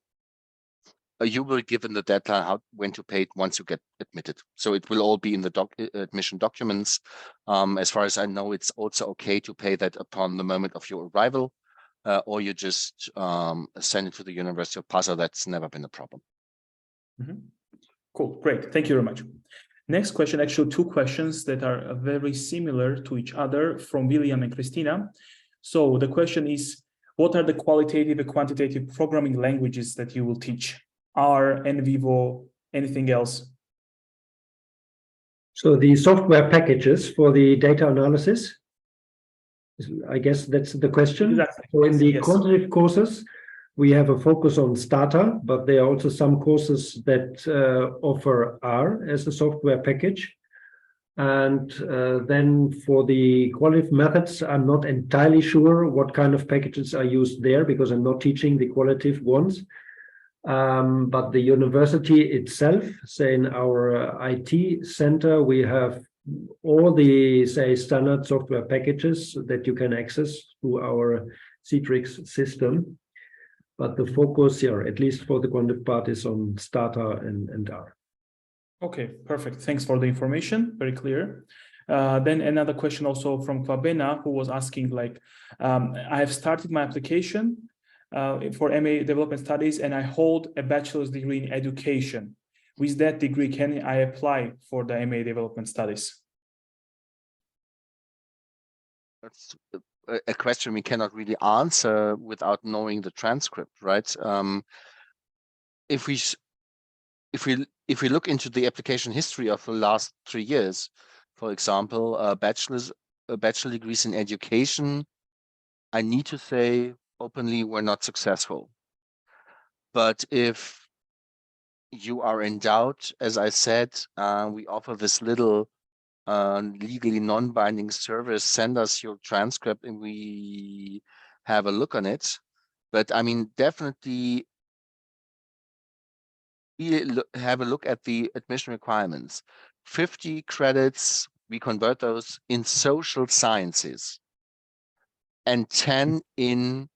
Speaker 3: You will be given the deadline when to pay it once you get admitted. So it will all be in the admission documents. As far as I know, it's also okay to pay that upon the moment of your arrival, or you just send it to the University of Passau. That's never been a problem.
Speaker 1: Mm-hmm. Cool, great. Thank you very much. Next question, actually two questions that are very similar to each other from William and Christina. So the question is, what are the qualitative and quantitative programming languages that you will teach? R, NVivo, anything else?
Speaker 2: So the software packages for the data analysis, I guess that's the question.
Speaker 1: Exactly.
Speaker 2: So in the
Speaker 1: Yes.
Speaker 2: quantitative courses, we have a focus on Stata, but there are also some courses that offer R as a software package. And then for the qualitative methods, I'm not entirely sure what kind of packages are used there because I'm not teaching the qualitative ones. But the university itself, say in our IT center, we have all the, say, standard software packages that you can access through our Citrix system. But the focus here, at least for the quantitative part, is on Stata and R.
Speaker 1: Okay, perfect. Thanks for the information. Very clear. Then another question also from 𝘗𝘓𝘳𝘕, who was asking, like, I have started my application for MA Development Studies, and I hold a bachelor's degree in education. With that degree, can I apply for the MA Development Studies?
Speaker 3: That's a question we cannot really answer without knowing the transcript, right? If we look into the application history of the last 3 years, for example, bachelor degrees in education, I need to say openly we're not successful. But if you are in doubt, as I said, we offer this little legally non-binding service. Send us your transcript and we have a look on it. But I mean, definitely have a look at the admission requirements. 50 credits, we convert those in social sciences and 10 in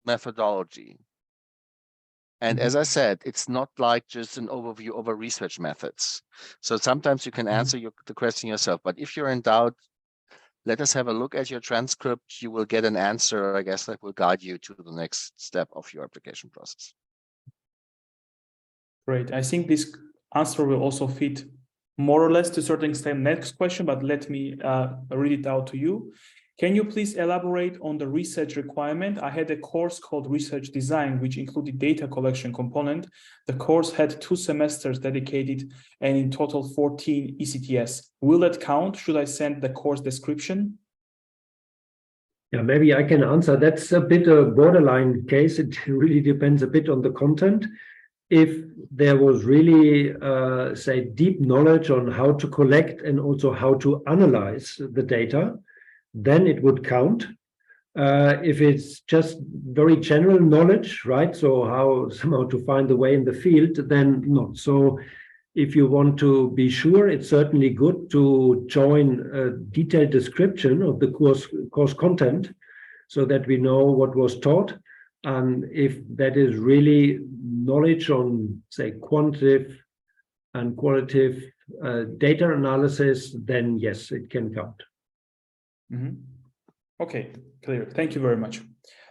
Speaker 3: methodology. And as I said, it's not like just an overview over research methods. So sometimes you can answer the question yourself, but if you're in doubt, let us have a look at your transcript. You will get an answer, I guess, that will guide you to the next step of your application process.
Speaker 1: Great. I think this answer will also fit more or less to a certain extent next question, but let me read it out to you. Can you please elaborate on the research requirement? I had a course called Research Design, which included data collection component. The course had 2 semesters dedicated and in total 14 ECTS. Will that count? Should I send the course description?
Speaker 2: Yeah, maybe I can answer. That's a bit a borderline case. It really depends a bit on the content. If there was really, say, deep knowledge on how to collect and also how to analyze the data, then it would count. If it's just very general knowledge, right? So how somehow to find the way in the field, then not. So if you want to be sure, it's certainly good to join a detailed description of the course content so that we know what was taught. And if that is really knowledge on, say, quantitative and qualitative data analysis, then yes, it can count.
Speaker 1: Mm-hmm. Okay, clear. Thank you very much.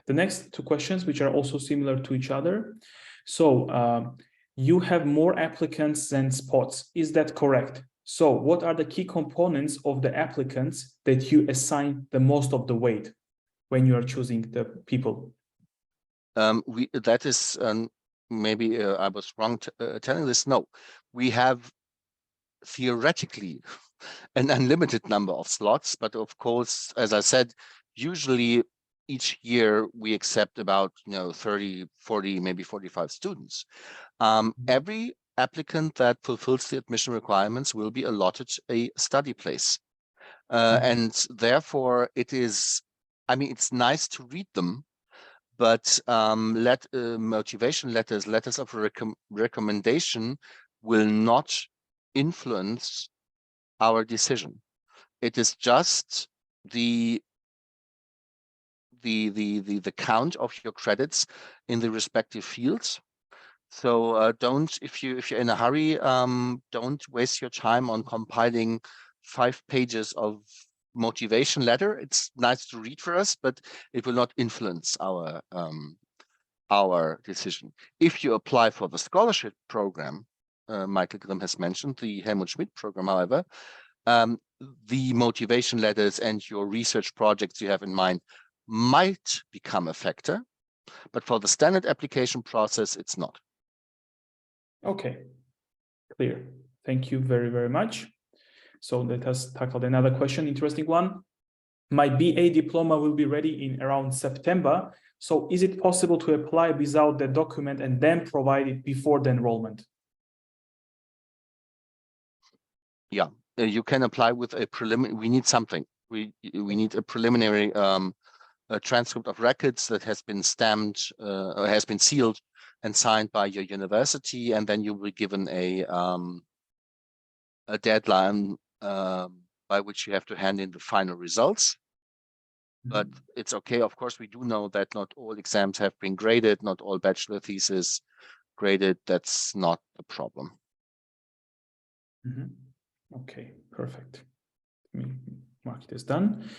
Speaker 1: The next two questions, which are also similar to each other. So you have more applicants than spots. Is that correct? So what are the key components of the applicants that you assign the most of the weight when you are choosing the people?
Speaker 3: That is maybe I was wrong telling this. No, we have theoretically an unlimited number of slots, but of course, as I said, usually each year we accept about 30, 40, maybe 45 students. Every applicant that fulfills the admission requirements will be allotted a study place. And therefore it is, it's nice to read them, but motivation letters, letters of recommendation will not influence our decision. It is just the count of your credits in the respective fields. So don't, if you're in a hurry, don't waste your time on compiling 5 pages of motivation letter. It's nice to read for us, but it will not influence our decision. If you apply for the scholarship program, Michael Grimm has mentioned the 𝘱𝘢𝘷𝘦𝘳𝘴𝘪𝘱 program, however, the motivation letters and your research projects you have in mind might become a factor, but for the standard application process, it's not.
Speaker 1: Okay, clear. Thank you very, very much. So let us tackle another question, interesting one. My BA diploma will be ready in around September. So is it possible to apply without the document and then provide it before the enrollment?
Speaker 3: Yeah, you can apply with a preliminary. We need something. We need a preliminary a transcript of records that has been stamped or has been sealed and signed by your university, and then you will be given a deadline by which you have to hand in the final results. But it's okay. Of course, we do know that not all exams have been graded, not all bachelor theses graded. That's not a problem.
Speaker 1: Okay, perfect. Let me mark it as done.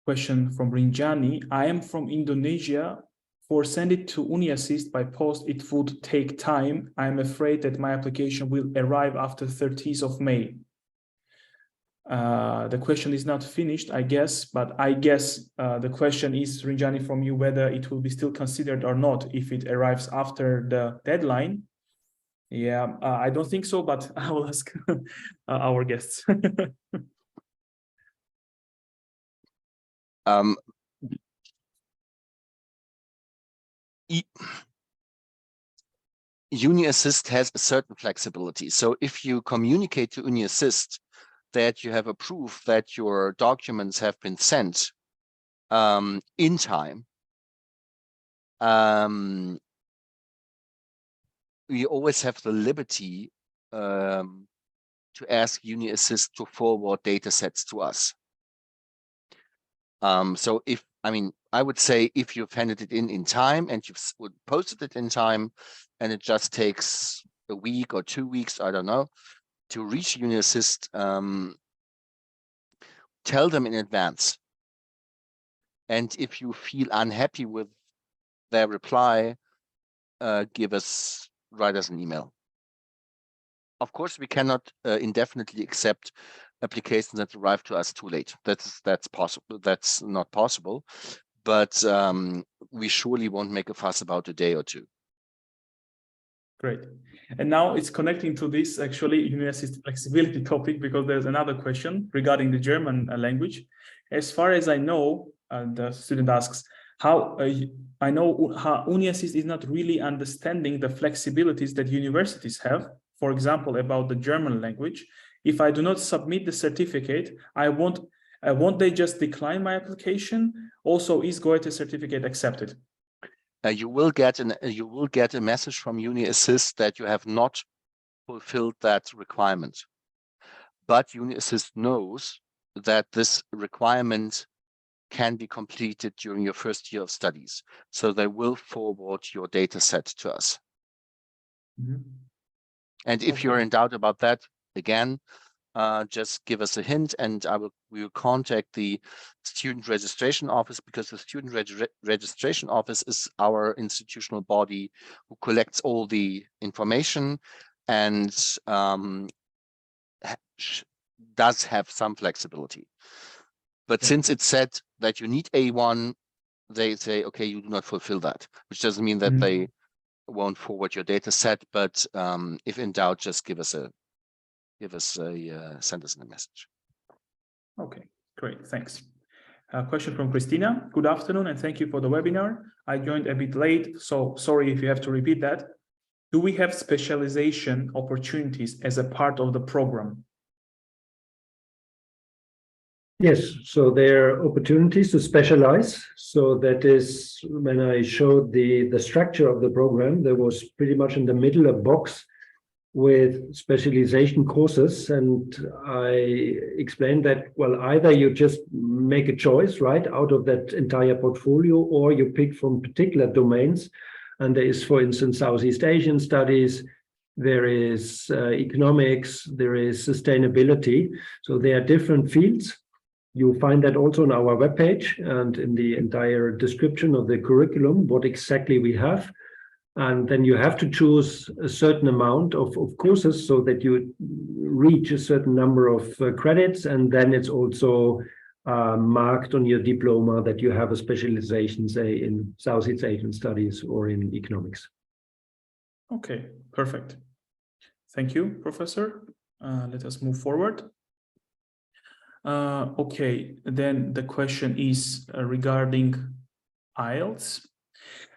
Speaker 1: Question from Rinjani. I am from Indonesia. For send it to UniAssist by post, it would take time. I'm afraid that my application will arrive after 30th of May. The question is not finished, I guess, but I guess the question is, Rinjani, from you, whether it will be still considered or not if it arrives after the deadline. Yeah, I don't think so, but I will ask our guests.
Speaker 3: UniAssist has a certain flexibility. So if you communicate to UniAssist that you have a proof that your documents have been sent in time, we always have the liberty to ask UniAssist to forward data sets to us. So if, I would say if you've handed it in time and you've posted it in time and it just takes a week or 2 weeks, I don't know, to reach UniAssist, tell them in advance. And if you feel unhappy with their reply, write us an email. Of course, we cannot indefinitely accept applications that arrive to us too late. That's possible. That's not possible. But we surely won't make a fuss about a day or two.
Speaker 1: Great. And now it's connecting to this actually UniAssist flexibility topic, because there's another question regarding the German language. As far as I know, the student asks, how I know how UniAssist is not really understanding the flexibilities that universities have, for example, about the German language. If I do not submit the certificate, won't they just decline my application? Also, is Goethe certificate accepted?
Speaker 3: You will get a message from UniAssist that you have not fulfilled that requirement. But UniAssist knows that this requirement can be completed during your first year of studies. So they will forward your data set to us.
Speaker 1: Mm-hmm.
Speaker 3: And if you're in doubt about that, again, just give us a hint, and we will contact the student registration office, because the student registration office is our institutional body who collects all the information and does have some flexibility. But since it's said that you need A1, they say, okay, you do not fulfill that, which doesn't mean that they won't forward your data set, but if in doubt, just send us a message.
Speaker 1: Okay, great, thanks. A question from Christina. Good afternoon, and thank you for the webinar. I joined a bit late, so sorry if you have to repeat that. Do we have specialization opportunities as a part of the program?
Speaker 2: Yes, so there are opportunities to specialize. So that is, when I showed the structure of the program, there was pretty much in the middle a box with specialization courses. And I explained that, well, either you just make a choice, right, out of that entire portfolio, or you pick from particular domains. And there is, for instance, Southeast Asian studies, there is economics, there is sustainability. So there are different fields. You'll find that also on our webpage and in the entire description of the curriculum, what exactly we have. And then you have to choose a certain amount of courses so that you reach a certain number of credits. And then it's also marked on your diploma that you have a specialization, say, in Southeast Asian studies or in economics.
Speaker 1: Okay, perfect. Thank you, Professor. Let us move forward. Okay, then the question is regarding IELTS.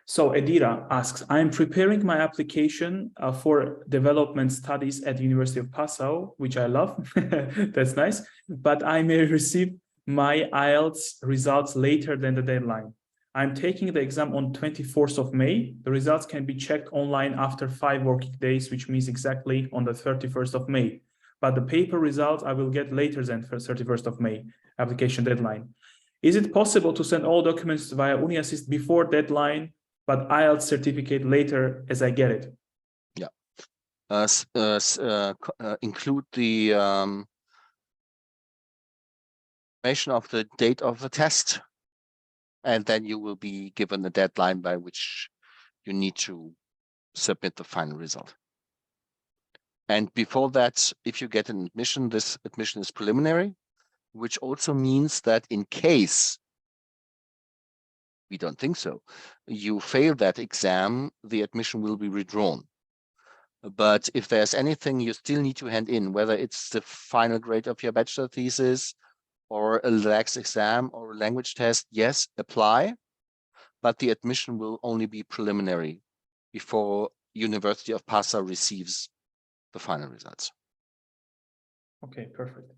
Speaker 1: So Edira asks, I'm preparing my application for development studies at the University of Passau, which I love. That's nice. But I may receive my IELTS results later than the deadline. I'm taking the exam on 24th of May. The results can be checked online after 5 working days, which means exactly on the 31st of May. But the paper results I will get later than 31st of May, application deadline. Is it possible to send all documents via UniAssist before deadline, but IELTS certificate later as I get it?
Speaker 3: Yeah. Include the information of the date of the test, and then you will be given a deadline by which you need to submit the final result. And before that, if you get an admission, this admission is preliminary, which also means that in case, we don't think so, you fail that exam, the admission will be withdrawn. But if there's anything you still need to hand in, whether it's the final grade of your bachelor thesis or a LAX exam or a language test, yes, apply, but the admission will only be preliminary before University of Passau receives the final results.
Speaker 1: Okay, perfect.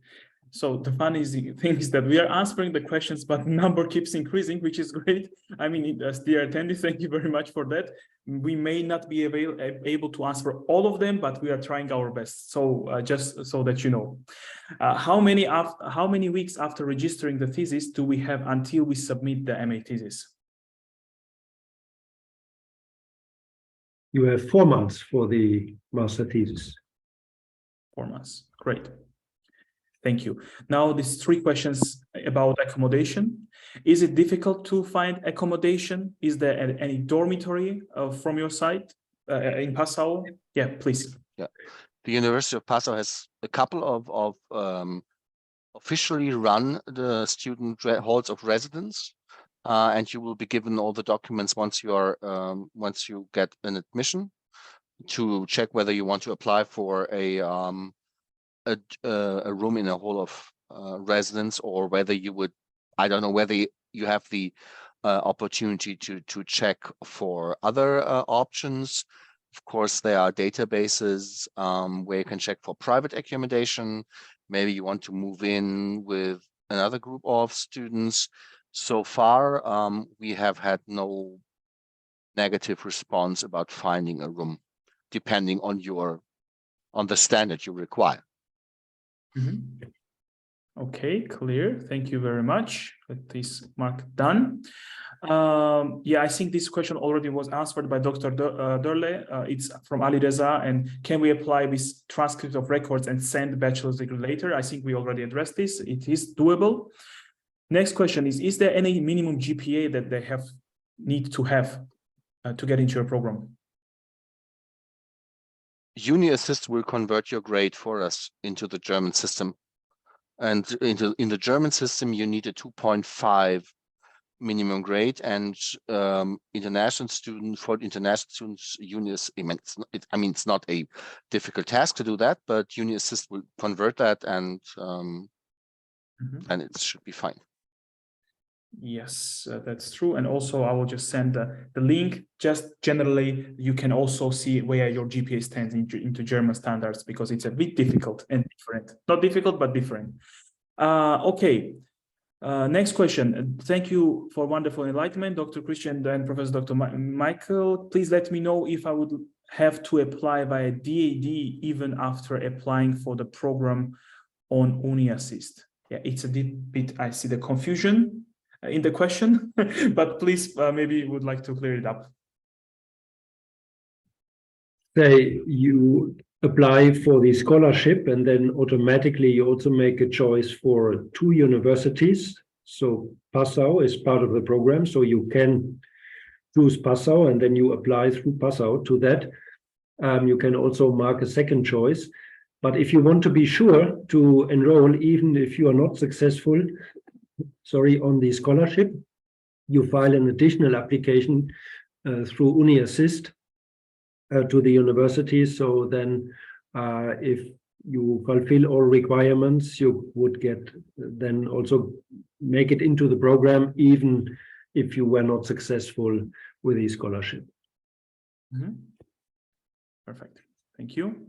Speaker 1: So the funny thing is that we are answering the questions, but number keeps increasing, which is great. I mean, dear attendees, thank you very much for that. We may not be able to answer all of them, but we are trying our best. So just so that you know, how many weeks after registering the thesis do we have until we submit the MA thesis?
Speaker 2: You have 4 months for the master thesis.
Speaker 1: 4 months, great. Thank you. Now, these 3 questions about accommodation. Is it difficult to find accommodation? Is there any dormitory from your side in Passau? Yeah, please.
Speaker 3: Yeah, the University of Passau has a couple of officially run the student halls of residence, and you will be given all the documents once you get an admission to check whether you want to apply for a room in a hall of residence, or whether you would I don't know whether you have the opportunity to check for other options. Of course, there are databases where you can check for private accommodation. Maybe you want to move in with another group of students. So far, we have had no negative response about finding a room, depending on the standard you require.
Speaker 1: Mm-hmm. Okay, clear. Thank you very much. Let this mark done. Yeah, I think this question already was answered by Dr. 𝘚𝘪𝘱. It's from Ali Reza, and can we apply this transcript of records and send the bachelor's degree later? I think we already addressed this. It is doable. Next question is there any minimum GPA that they need to have to get into your program?
Speaker 3: UniAssist will convert your grade for us into the German system. And in the German system, you need a 2.5 minimum grade, and international students, it's not a difficult task to do that, but UniAssist will convert that, and it should be fine.
Speaker 1: Yes, that's true. And also, I will just send the link. Just generally, you can also see where your GPA stands into German standards, because it's a bit difficult and different. Not difficult, but different. Okay. Next question. Thank you for wonderful enlightenment, Dr. Christian and Professor Dr. Michael. Please let me know if I would have to apply via DAD even after applying for the program on UniAssist. Yeah, it's a bit, I see the confusion in the question, but please maybe you would like to clear it up.
Speaker 2: Say you apply for the scholarship, and then automatically you also make a choice for 2 universities. So Passau is part of the program, so you can choose Passau, and then you apply through Passau to that. You can also mark a second choice. But if you want to be sure to enroll, even if you are not successful, on the scholarship, you file an additional application through UniAssist to the university. So then if you fulfill all requirements, you would get then also make it into the program, even if you were not successful with the scholarship.
Speaker 1: Mm-hmm. Perfect. Thank you.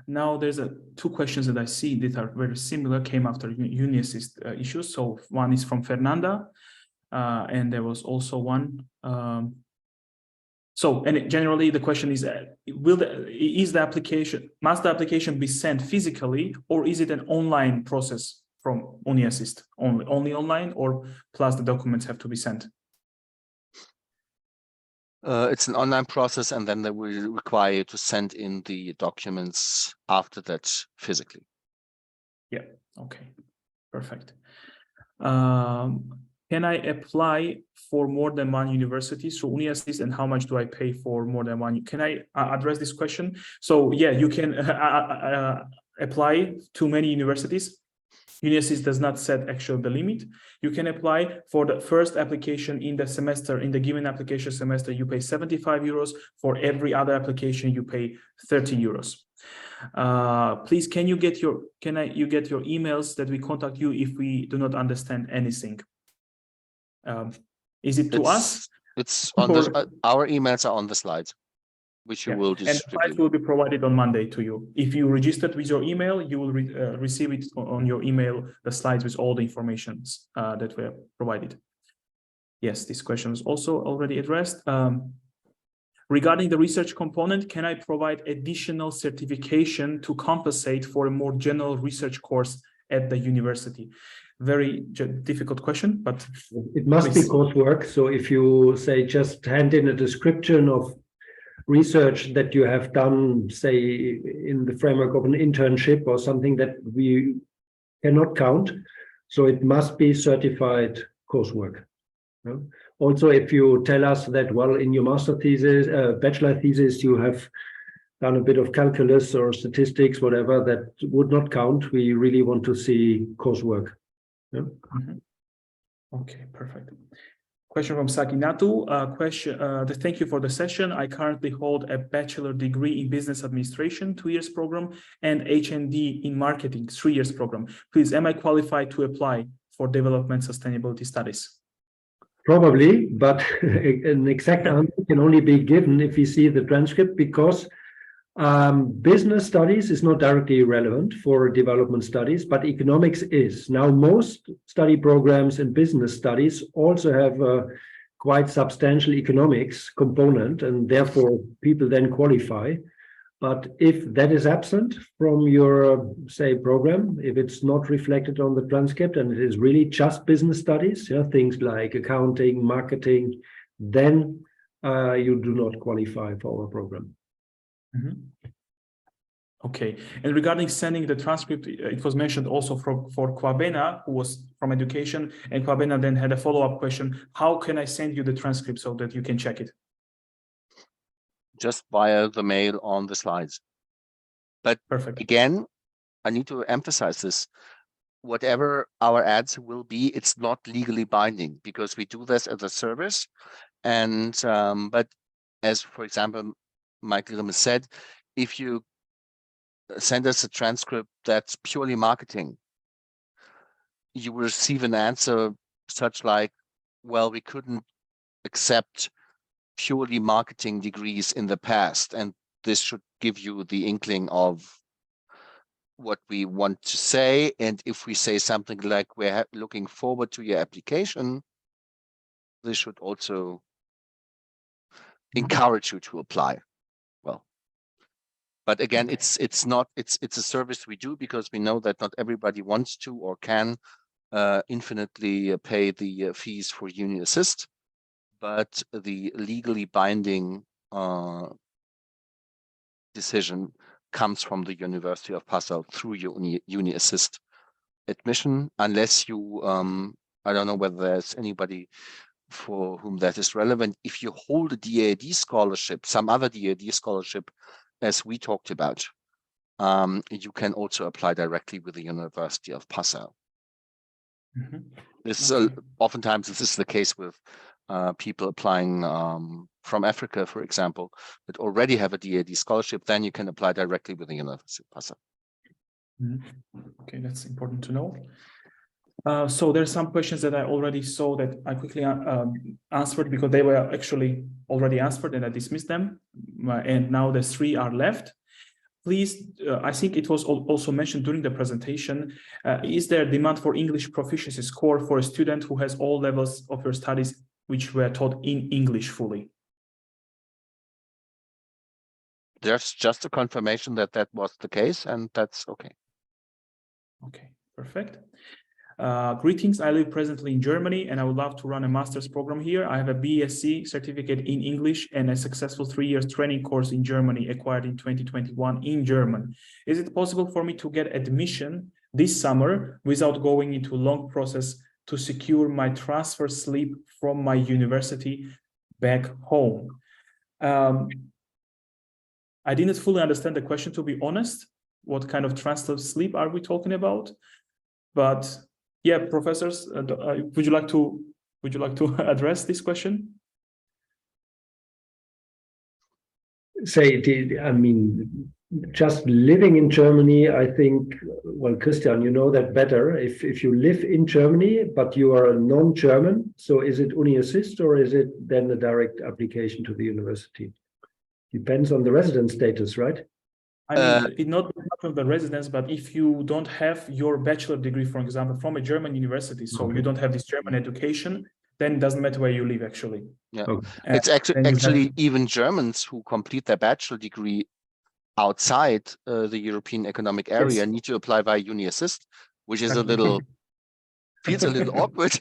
Speaker 1: Now there's 2 questions that I see that are very similar, came after UniAssist issues. So one is from Fernanda, and there was also one. And generally the question is, must the application be sent physically, or is it an online process from UniAssist? Only online, or plus the documents have to be sent?
Speaker 3: It's an online process, and then they will require you to send in the documents after that physically.
Speaker 1: Yeah, okay, perfect. Can I apply for more than one university through UniAssist, and how much do I pay for more than one? Can I address this question? So yeah, you can apply to many universities. UniAssist does not set actually the limit. You can apply for the first application in the semester. In the given application semester, you pay 75 euros. For every other application, you pay 30 euros. Please, can you get your emails that we contact you if we do not understand anything? Is it to us?
Speaker 3: It's on our emails are on the slides, which you will distribute. And the slides
Speaker 1: will be provided on Monday to you. If you registered with your email, you will receive it on your email, the slides with all the informations that were provided. Yes, this question was also already addressed. Regarding the research component, can I provide additional certification to compensate for a more general research course at the university? Very difficult question, but
Speaker 2: it must be coursework. So if you say just hand in a description of research that you have done, say in the framework of an internship or something, that we cannot count. So it must be certified coursework. Also, if you tell us that, well, in your master thesis, bachelor thesis, you have done a bit of calculus or statistics, whatever, that would not count. We really want to see coursework. Yeah.
Speaker 1: Mm-hmm. Okay, perfect. Question from Sakinatu. Thank you for the session. I currently hold a bachelor degree in business administration, 2 years program, and HND in marketing, 3 years program. Please, am I qualified to apply for development sustainability studies?
Speaker 2: Probably, but an exact answer can only be given if we see the transcript, because business studies is not directly relevant for development studies, but economics is. Now, most study programs in business studies also have a quite substantial economics component, and therefore people then qualify. But if that is absent from your, say, program, if it's not reflected on the transcript and it is really just business studies, things like accounting, marketing, then you do not qualify for our program.
Speaker 1: Mm-hmm. Okay, and regarding sending the transcript, it was mentioned also for 𝘱𝘓𝘂𝘁, who was from education, and 𝘱𝘓𝘂 then had a follow-up question: how can I send you the transcript so that you can check it?
Speaker 3: Just via the mail on the slides. But
Speaker 1: Perfect.
Speaker 3: Again, I need to emphasize this. Whatever our ads will be, it's not legally binding, because we do this as a service. And but as, for example, Michael said, if you send us a transcript that's purely marketing, you will receive an answer such like, well, we couldn't accept purely marketing degrees in the past, and this should give you the inkling of what we want to say. And if we say something like, we're looking forward to your application, this should also encourage you to apply. Well, but again, it's a service we do because we know that not everybody wants to or can infinitely pay the fees for Uni Assist. But the legally binding decision comes from the University of Passau through Uni Assist admission, unless you, I don't know whether there's anybody for whom that is relevant. If you hold a DAAD scholarship, some other DAAD scholarship, as we talked about, you can also apply directly with the University of Passau.
Speaker 1: Mm-hmm.
Speaker 3: This is oftentimes this is the case with people applying from Africa, for example, that already have a DAAD scholarship. Then you can apply directly with the University of Passau.
Speaker 1: Mm-hmm. Okay, that's important to know. So there's some questions that I already saw that I quickly answered because they were actually already answered and I dismissed them. And now the 3 are left. Please, I think it was also mentioned during the presentation, is there demand for English proficiency score for a student who has all levels of your studies which were taught in English fully?
Speaker 3: There's just a confirmation that that was the case, and that's okay.
Speaker 1: Okay, perfect. Greetings, I live presently in Germany and I would love to run a master's program here. I have a BSc certificate in English and a successful 3 years training course in Germany acquired in 2021 in German. Is it possible for me to get admission this summer without going into a long process to secure my transfer slip from my university back home? I didn't fully understand the question, to be honest. What kind of transfer slip are we talking about? But yeah, professors, would you like to address this question?
Speaker 2: I mean, just living in Germany, I think, well, Christian, you know that better. If you live in Germany, but you are a non-German, so is it Uni Assist or is it then a direct application to the university? Depends on the residence status, right?
Speaker 1: I mean, it not from the residence, but if you don't have your bachelor degree, for example, from a German university, so you don't have this German education, then it doesn't matter where you live, actually.
Speaker 3: Yeah,
Speaker 2: Okay.
Speaker 3: it's actually even Germans who complete their bachelor degree outside the European Economic Area need to apply via Uni Assist, which is feels a little awkward,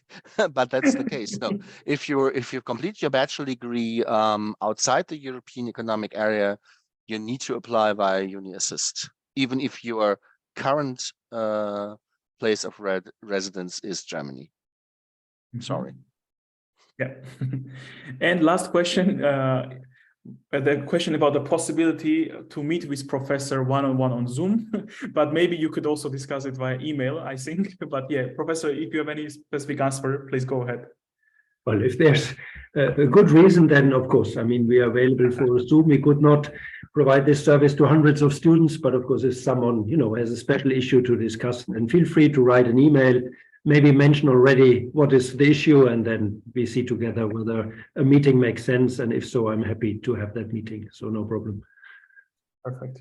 Speaker 3: but that's the case. No, if you complete your bachelor degree outside the European Economic Area, you need to apply via Uni Assist, even if your current place of residence is Germany. Sorry.
Speaker 1: Yeah. And last question, the question about the possibility to meet with professor one-on-one on Zoom, but maybe you could also discuss it via email, I think. But yeah, professor, if you have any specific answer, please go ahead.
Speaker 2: Well, if there's a good reason, then of course, I mean, we are available for Zoom. We could not provide this service to hundreds of students, but of course, if someone, has a special issue to discuss, then feel free to write an email maybe mention already what is the issue, and then we see together whether a meeting makes sense. And if so, I'm happy to have that meeting. So no problem.
Speaker 1: Perfect.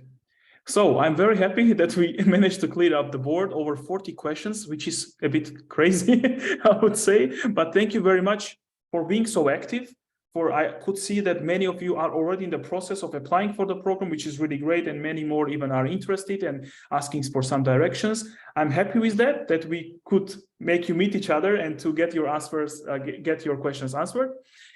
Speaker 1: So I'm very happy that we managed to clear up the board over 40 questions, which is a bit crazy, I would say. But thank you very much for being so active. I could see that many of you are already in the process of applying for the program, which is really great, and many more even are interested and asking for some directions. I'm happy with that we could make you meet each other and to get your answers, get your questions answered.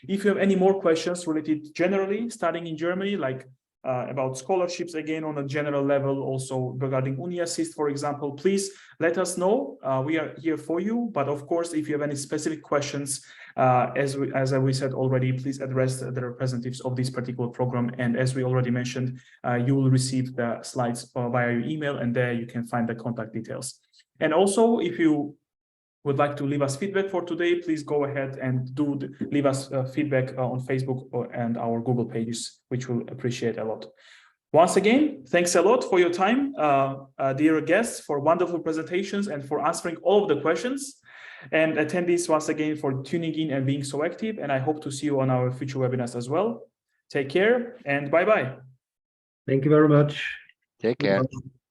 Speaker 1: If you have any more questions related generally studying in Germany, like about scholarships, again, on a general level, also regarding UniAssist, for example, please let us know. We are here for you. But of course, if you have any specific questions, as we said already, please address the representatives of this particular program. And as we already mentioned, you will receive the slides via your email, and there you can find the contact details. And also, if you would like to leave us feedback for today, please go ahead and leave us feedback on Facebook and our Google pages, which we'll appreciate a lot. Once again, thanks a lot for your time, dear guests, for wonderful presentations and for answering all of the questions. And attendees, once again, for tuning in and being so active. And I hope to see you on our future webinars as well. Take care and bye-bye.
Speaker 2: Thank you very much.
Speaker 3: Take care.
Speaker 2: Goodbye.